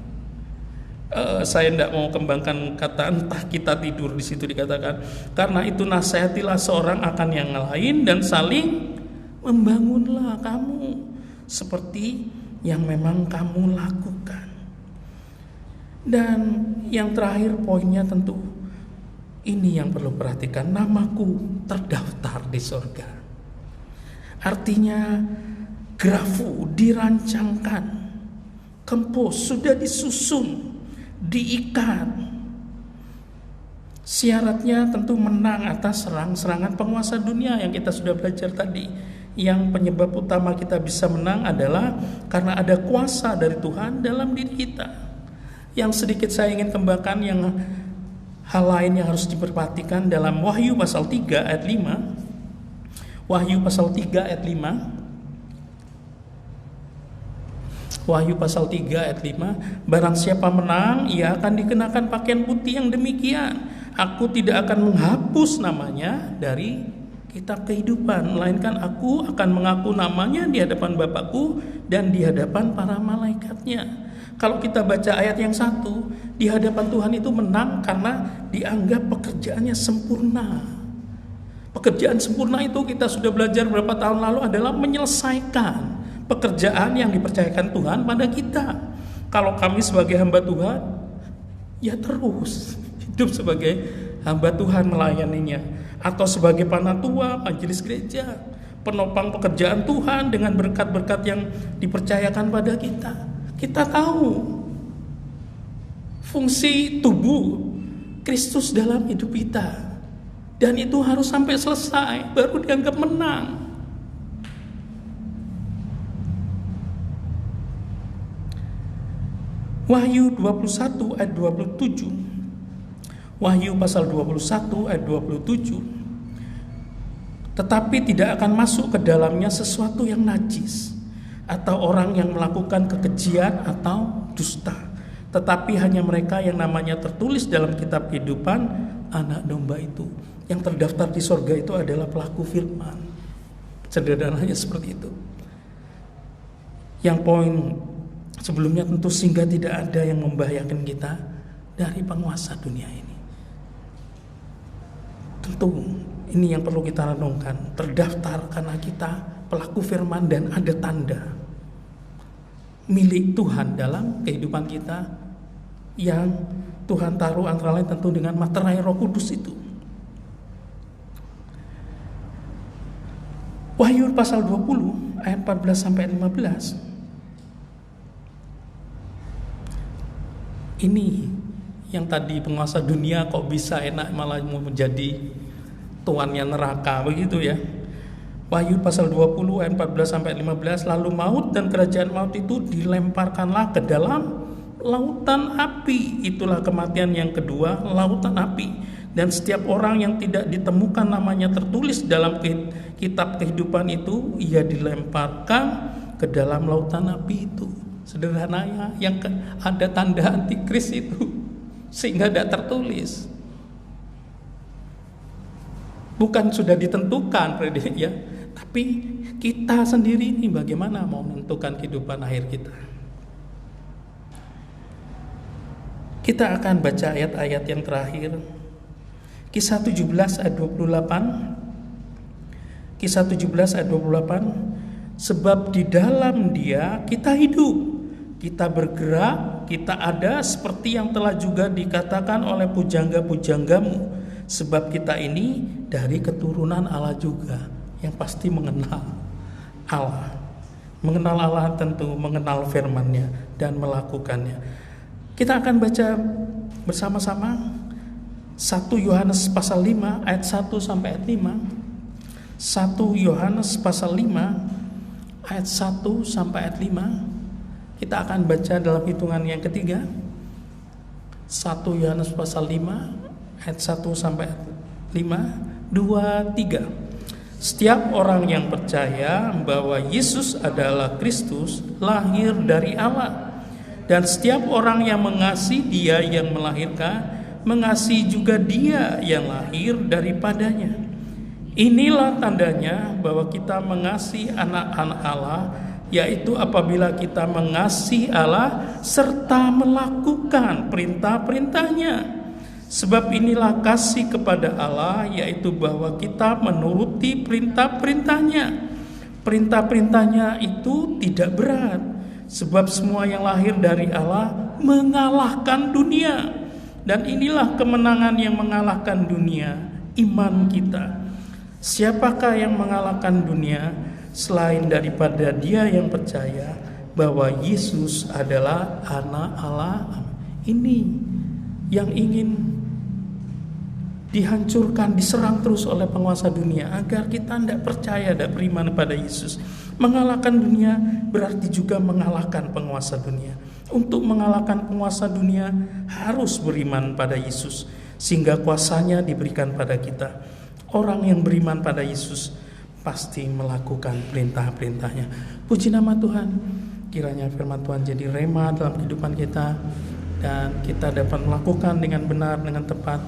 [SPEAKER 2] Saya tidak mau kembangkan kata entah kita tidur di situ dikatakan, karena itu nasihatilah seorang akan yang lain dan saling membangunlah kamu seperti yang memang kamu lakukan. Dan yang terakhir poinnya tentu ini yang perlu perhatikan, namaku terdaftar di sorga. Artinya grafu dirancangkan, kempos sudah disusun, diikat. Syaratnya tentu menang atas serangan penguasa dunia yang kita sudah belajar tadi. Yang penyebab utama kita bisa menang adalah karena ada kuasa dari Tuhan dalam diri kita. Yang sedikit saya ingin kembangkan, yang hal lain yang harus diperhatikan dalam Wahyu pasal 3 ayat 5. Wahyu pasal 3 ayat 5. Wahyu pasal 3 ayat 5, barang siapa menang, ia akan dikenakan pakaian putih yang demikian. Aku tidak akan menghapus namanya dari kitab kehidupan, melainkan aku akan mengaku namanya di hadapan Bapakku dan di hadapan para malaikatnya. Kalau kita baca ayat yang satu, di hadapan Tuhan itu menang karena dianggap pekerjaannya sempurna. Pekerjaan sempurna itu kita sudah belajar beberapa tahun lalu adalah menyelesaikan pekerjaan yang dipercayakan Tuhan pada kita. Kalau kami sebagai hamba Tuhan, ya terus hidup sebagai hamba Tuhan melayaninya, atau sebagai panatua majelis gereja, penopang pekerjaan Tuhan dengan berkat-berkat yang dipercayakan pada kita. Kita tahu fungsi tubuh Kristus dalam hidup kita, dan itu harus sampai selesai baru dianggap menang. Wahyu 21 ayat 27. Wahyu pasal 21 ayat 27. Tetapi tidak akan masuk ke dalamnya sesuatu yang najis, atau orang yang melakukan kekejian atau dusta, tetapi hanya mereka yang namanya tertulis dalam kitab kehidupan anak domba itu. Yang terdaftar di sorga itu adalah pelaku firman. Sederhananya seperti itu. Yang poin sebelumnya tentu sehingga tidak ada yang membahayakan kita dari penguasa dunia ini. Tentu Ini yang perlu kita renungkan. Terdaftarkanlah kita pelaku firman dan ada tanda milik Tuhan dalam kehidupan kita yang Tuhan taruh antara lain tentu dengan materai Roh Kudus itu. Wahyu pasal 20 ayat 14 sampai 15. Ini yang tadi penguasa dunia kok bisa enak malah mau menjadi tuannya neraka begitu ya. Wahyu pasal 20 ayat 14 sampai 15, lalu maut dan kerajaan maut itu dilemparkanlah ke dalam lautan api. Itulah kematian yang kedua, lautan api. Dan setiap orang yang tidak ditemukan namanya tertulis dalam kitab kehidupan itu, ia dilemparkan ke dalam lautan api itu. Sederhananya yang ada tanda antikris itu, sehingga tidak tertulis. Bukan sudah ditentukan ya, tapi kita sendiri ini bagaimana mau menentukan kehidupan akhir kita. Kita akan baca ayat-ayat yang terakhir. Kisah 17 ayat 28. Kisah 17 ayat 28. Sebab di dalam Dia kita hidup, kita bergerak, kita ada seperti yang telah juga dikatakan oleh pujangga-pujanggamu. Sebab kita ini dari keturunan Allah juga, yang pasti mengenal Allah. Mengenal Allah tentu mengenal firman-Nya dan melakukannya. Kita akan baca bersama-sama 1 Yohanes pasal 5 ayat 1 sampai ayat 5. 1 Yohanes pasal 5 ayat 1 sampai ayat 5. Kita akan baca dalam hitungan yang ketiga. 1 Yohanes pasal 5 ayat 1 sampai 5, 2, 3. Setiap orang yang percaya bahwa Yesus adalah Kristus lahir dari Allah. Dan setiap orang yang mengasihi Dia yang melahirkan, mengasihi juga Dia yang lahir daripadanya. Inilah tandanya bahwa kita mengasihi anak-anak Allah, yaitu apabila kita mengasihi Allah serta melakukan perintah-perintahnya. Sebab inilah kasih kepada Allah, yaitu bahwa kita menuruti perintah-perintahnya. Perintah-perintahnya itu tidak berat, sebab semua yang lahir dari Allah mengalahkan dunia. Dan inilah kemenangan yang mengalahkan dunia, iman kita. Siapakah yang mengalahkan dunia selain daripada dia yang percaya bahwa Yesus adalah anak Allah? Ini yang ingin dihancurkan, diserang terus oleh penguasa dunia agar kita tidak percaya, tidak beriman pada Yesus. Mengalahkan dunia berarti juga mengalahkan penguasa dunia. Untuk mengalahkan penguasa dunia harus beriman pada Yesus, sehingga kuasanya diberikan pada kita. Orang yang beriman pada Yesus pasti melakukan perintah-perintahnya. Puji nama Tuhan. Kiranya firman Tuhan jadi rema dalam kehidupan kita, dan kita dapat melakukan dengan benar, dengan tepat,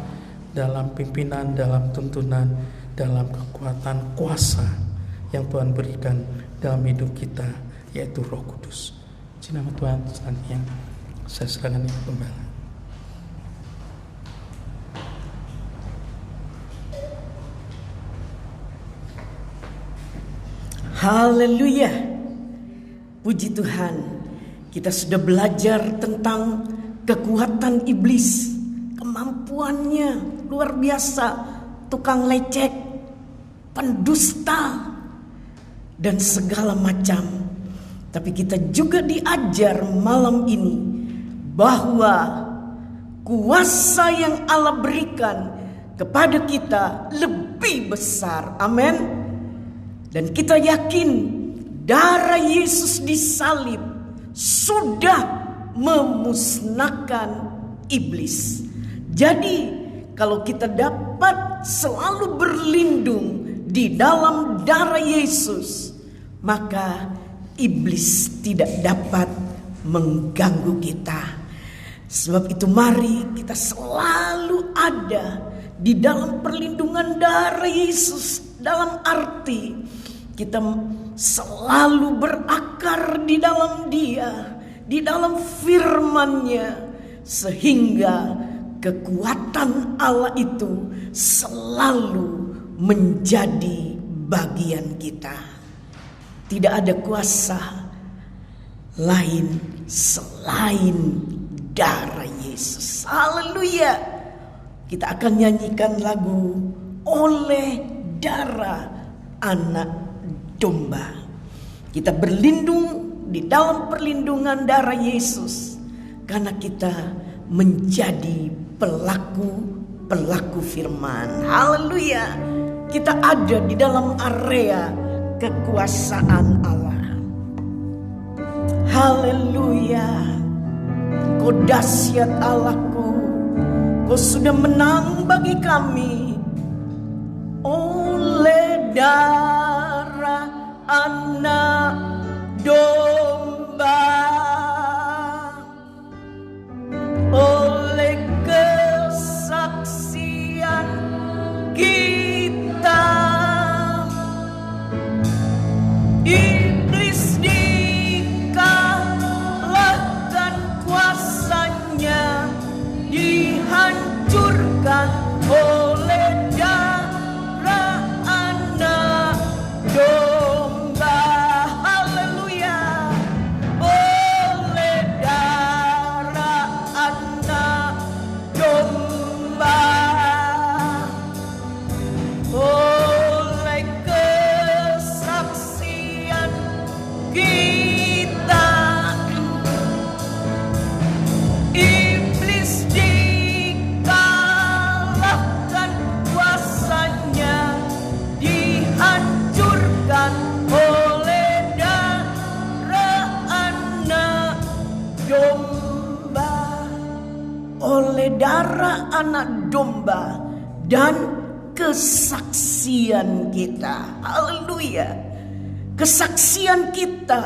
[SPEAKER 2] dalam pimpinan, dalam tuntunan, dalam kekuatan kuasa yang Tuhan berikan dalam hidup kita, yaitu Roh Kudus. Puji nama Tuhan. Selanjutnya saya serahkan yang kembali.
[SPEAKER 3] Haleluya. Puji Tuhan. Kita sudah belajar tentang kekuatan iblis, kemampuannya luar biasa, tukang lecek, pendusta, dan segala macam. Tapi kita juga diajar malam ini bahwa kuasa yang Allah berikan kepada kita lebih besar. Amin. Dan kita yakin darah Yesus disalib sudah memusnahkan iblis. Jadi kalau kita dapat selalu berlindung di dalam darah Yesus, maka iblis tidak dapat mengganggu kita. Sebab itu mari kita selalu ada di dalam perlindungan darah Yesus. Dalam arti kita selalu berakar di dalam Dia, di dalam firman-Nya, sehingga kekuatan Allah itu selalu menjadi bagian kita. Tidak ada kuasa lain selain darah Yesus. Haleluya. Kita akan nyanyikan lagu Oleh Darah Anak Domba. Kita berlindung di dalam perlindungan darah Yesus karena kita menjadi pelaku firman. Haleluya. Kita ada di dalam area kekuasaan Allah. Haleluya. Kau dahsyat Allahku, Kau sudah menang bagi kami. Oleh darah anak domba, oleh kesaksian kita, iblis dikalahkan, kuasanya dihancurkan oleh darah anak domba. Haleluya. Oleh darah anak domba, oleh kesaksian kita, iblis dikalahkan, kuasanya dihancurkan oleh darah anak domba. Oleh darah anak domba dan kesaksian kita. Haleluya. Kesaksian kita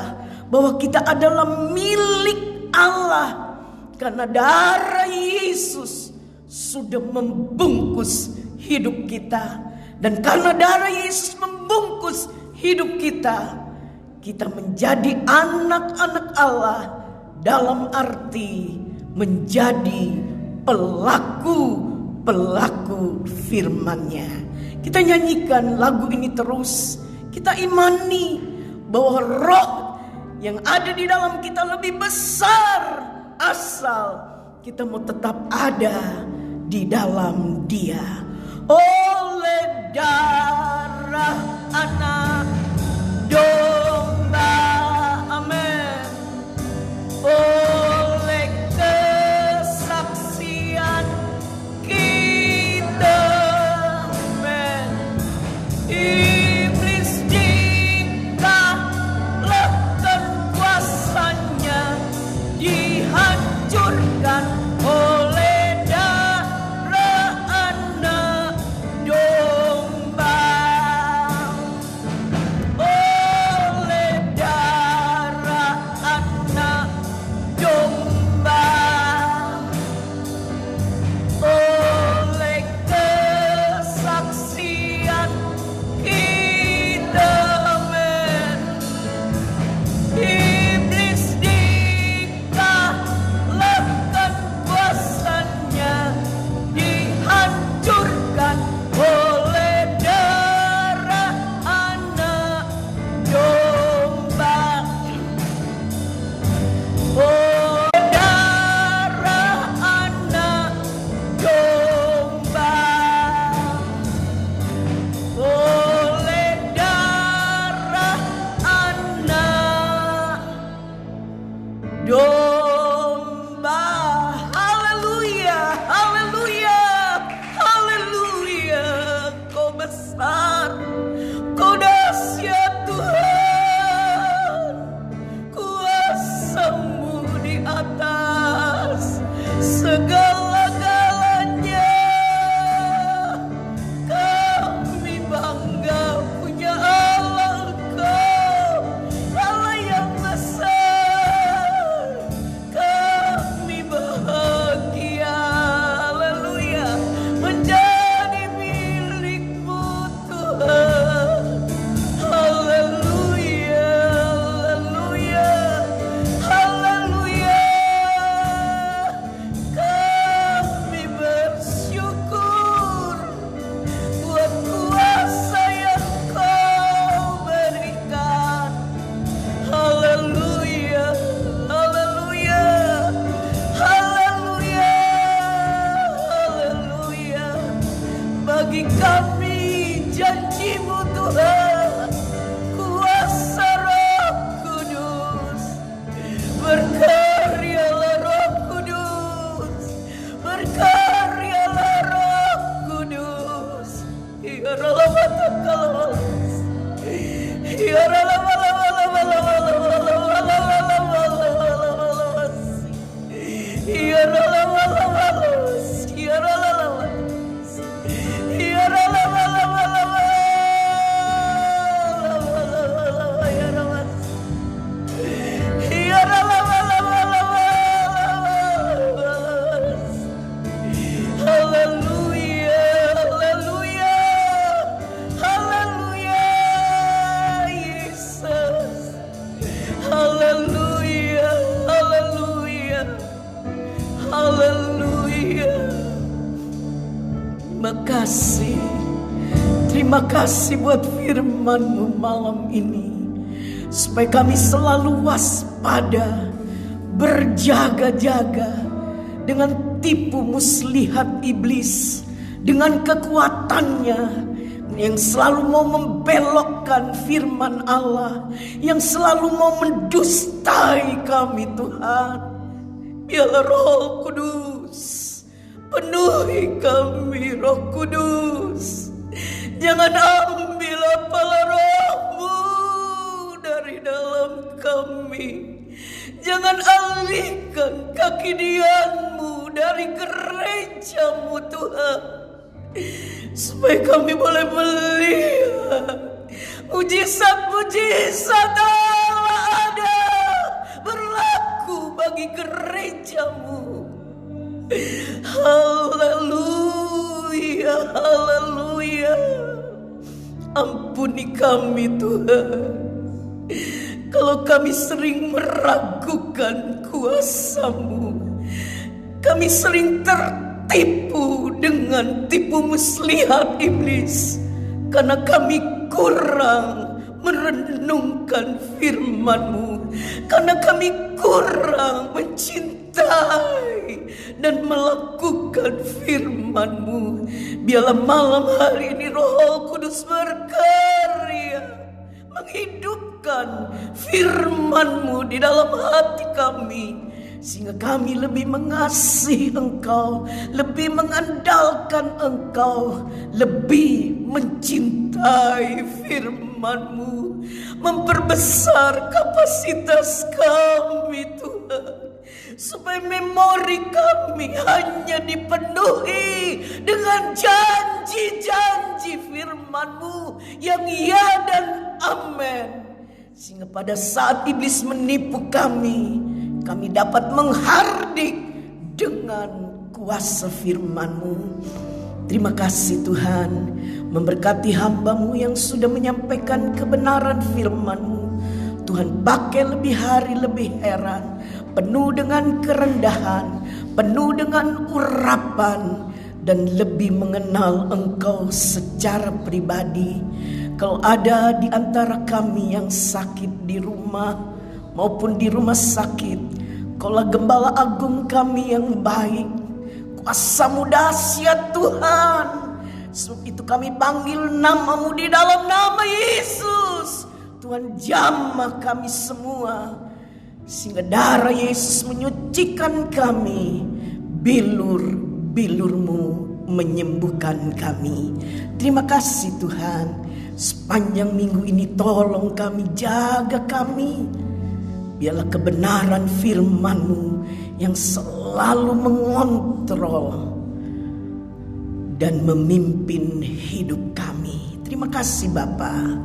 [SPEAKER 3] bahwa kita adalah milik Allah karena darah Yesus sudah membungkus hidup kita. Dan karena darah Yesus membungkus hidup kita, kita menjadi anak-anak Allah dalam arti menjadi pelaku firman-Nya. Kita nyanyikan lagu ini terus. Kita imani bahwa roh yang ada di dalam kita lebih besar, asal kita mau tetap ada di dalam Dia. Oleh darah anak domba, amin. Oleh kesaksian kita, amin. Iblis dikalahkan, kuasanya dihancurkan oleh darah anak Terima kasih buat firman-Mu malam ini, supaya kami selalu waspada, berjaga-jaga dengan tipu muslihat iblis, dengan kekuatannya yang selalu mau membelokkan firman Allah, yang selalu mau mendustai kami Tuhan. Biarlah Roh Kudus penuhi kami, Roh Kudus. Jangan ambil apalah Roh-Mu dari dalam kami. Jangan alihkan kaki dian-Mu dari gereja-Mu Tuhan, supaya kami boleh melihat mujizat-mujizat Allah ada berlaku bagi gereja-Mu. Haleluya, haleluya. Ampuni kami Tuhan, kalau kami sering meragukan kuasa-Mu. Kami sering tertipu dengan tipu muslihat iblis, karena kami kurang merenungkan firman-Mu, karena kami kurang mencintai dan melakukan firman-Mu. Biarlah malam hari ini Roh Kudus berkarya, menghidupkan firman-Mu di dalam hati kami, sehingga kami lebih mengasihi Engkau, lebih mengandalkan Engkau, lebih mencintai firman-Mu, memperbesar kapasitas kami Tuhan, supaya memori kami hanya dipenuhi dengan janji-janji firman-Mu yang ya dan amin. Sehingga pada saat iblis menipu kami dapat menghardik dengan kuasa firman-Mu. Terima kasih Tuhan, memberkati hamba-Mu yang sudah menyampaikan kebenaran firman-Mu. Tuhan pakai lebih hari lebih heran, penuh dengan kerendahan, penuh dengan urapan, dan lebih mengenal Engkau secara pribadi. Kalau ada di antara kami yang sakit di rumah maupun di rumah sakit, Kaulah Gembala Agung kami yang baik, kuasa-Mu dahsyat Tuhan. Sebab itu kami panggil nama-Mu di dalam nama Yesus. Tuhan jamah kami semua, sehingga darah Yesus menyucikan kami, bilur-bilur-Mu menyembuhkan kami. Terima kasih Tuhan. Sepanjang minggu ini tolong kami, jaga kami. Biarlah kebenaran firman-Mu yang selalu mengontrol dan memimpin hidup kami. Terima kasih Bapa.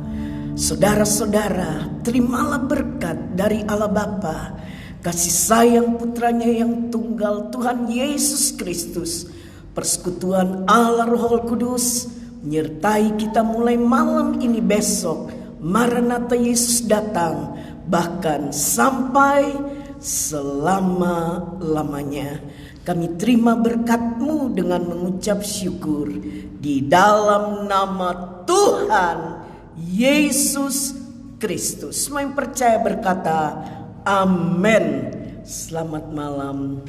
[SPEAKER 3] Saudara-saudara, terimalah berkat dari Allah Bapa, kasih sayang putranya yang tunggal Tuhan Yesus Kristus, persekutuan Allah Roh Kudus menyertai kita mulai malam ini, besok Maranatha Yesus datang, bahkan sampai selama-lamanya. Kami terima berkat-Mu dengan mengucap syukur di dalam nama Tuhan Yesus Kristus. Semua yang percaya berkata amin. Selamat malam.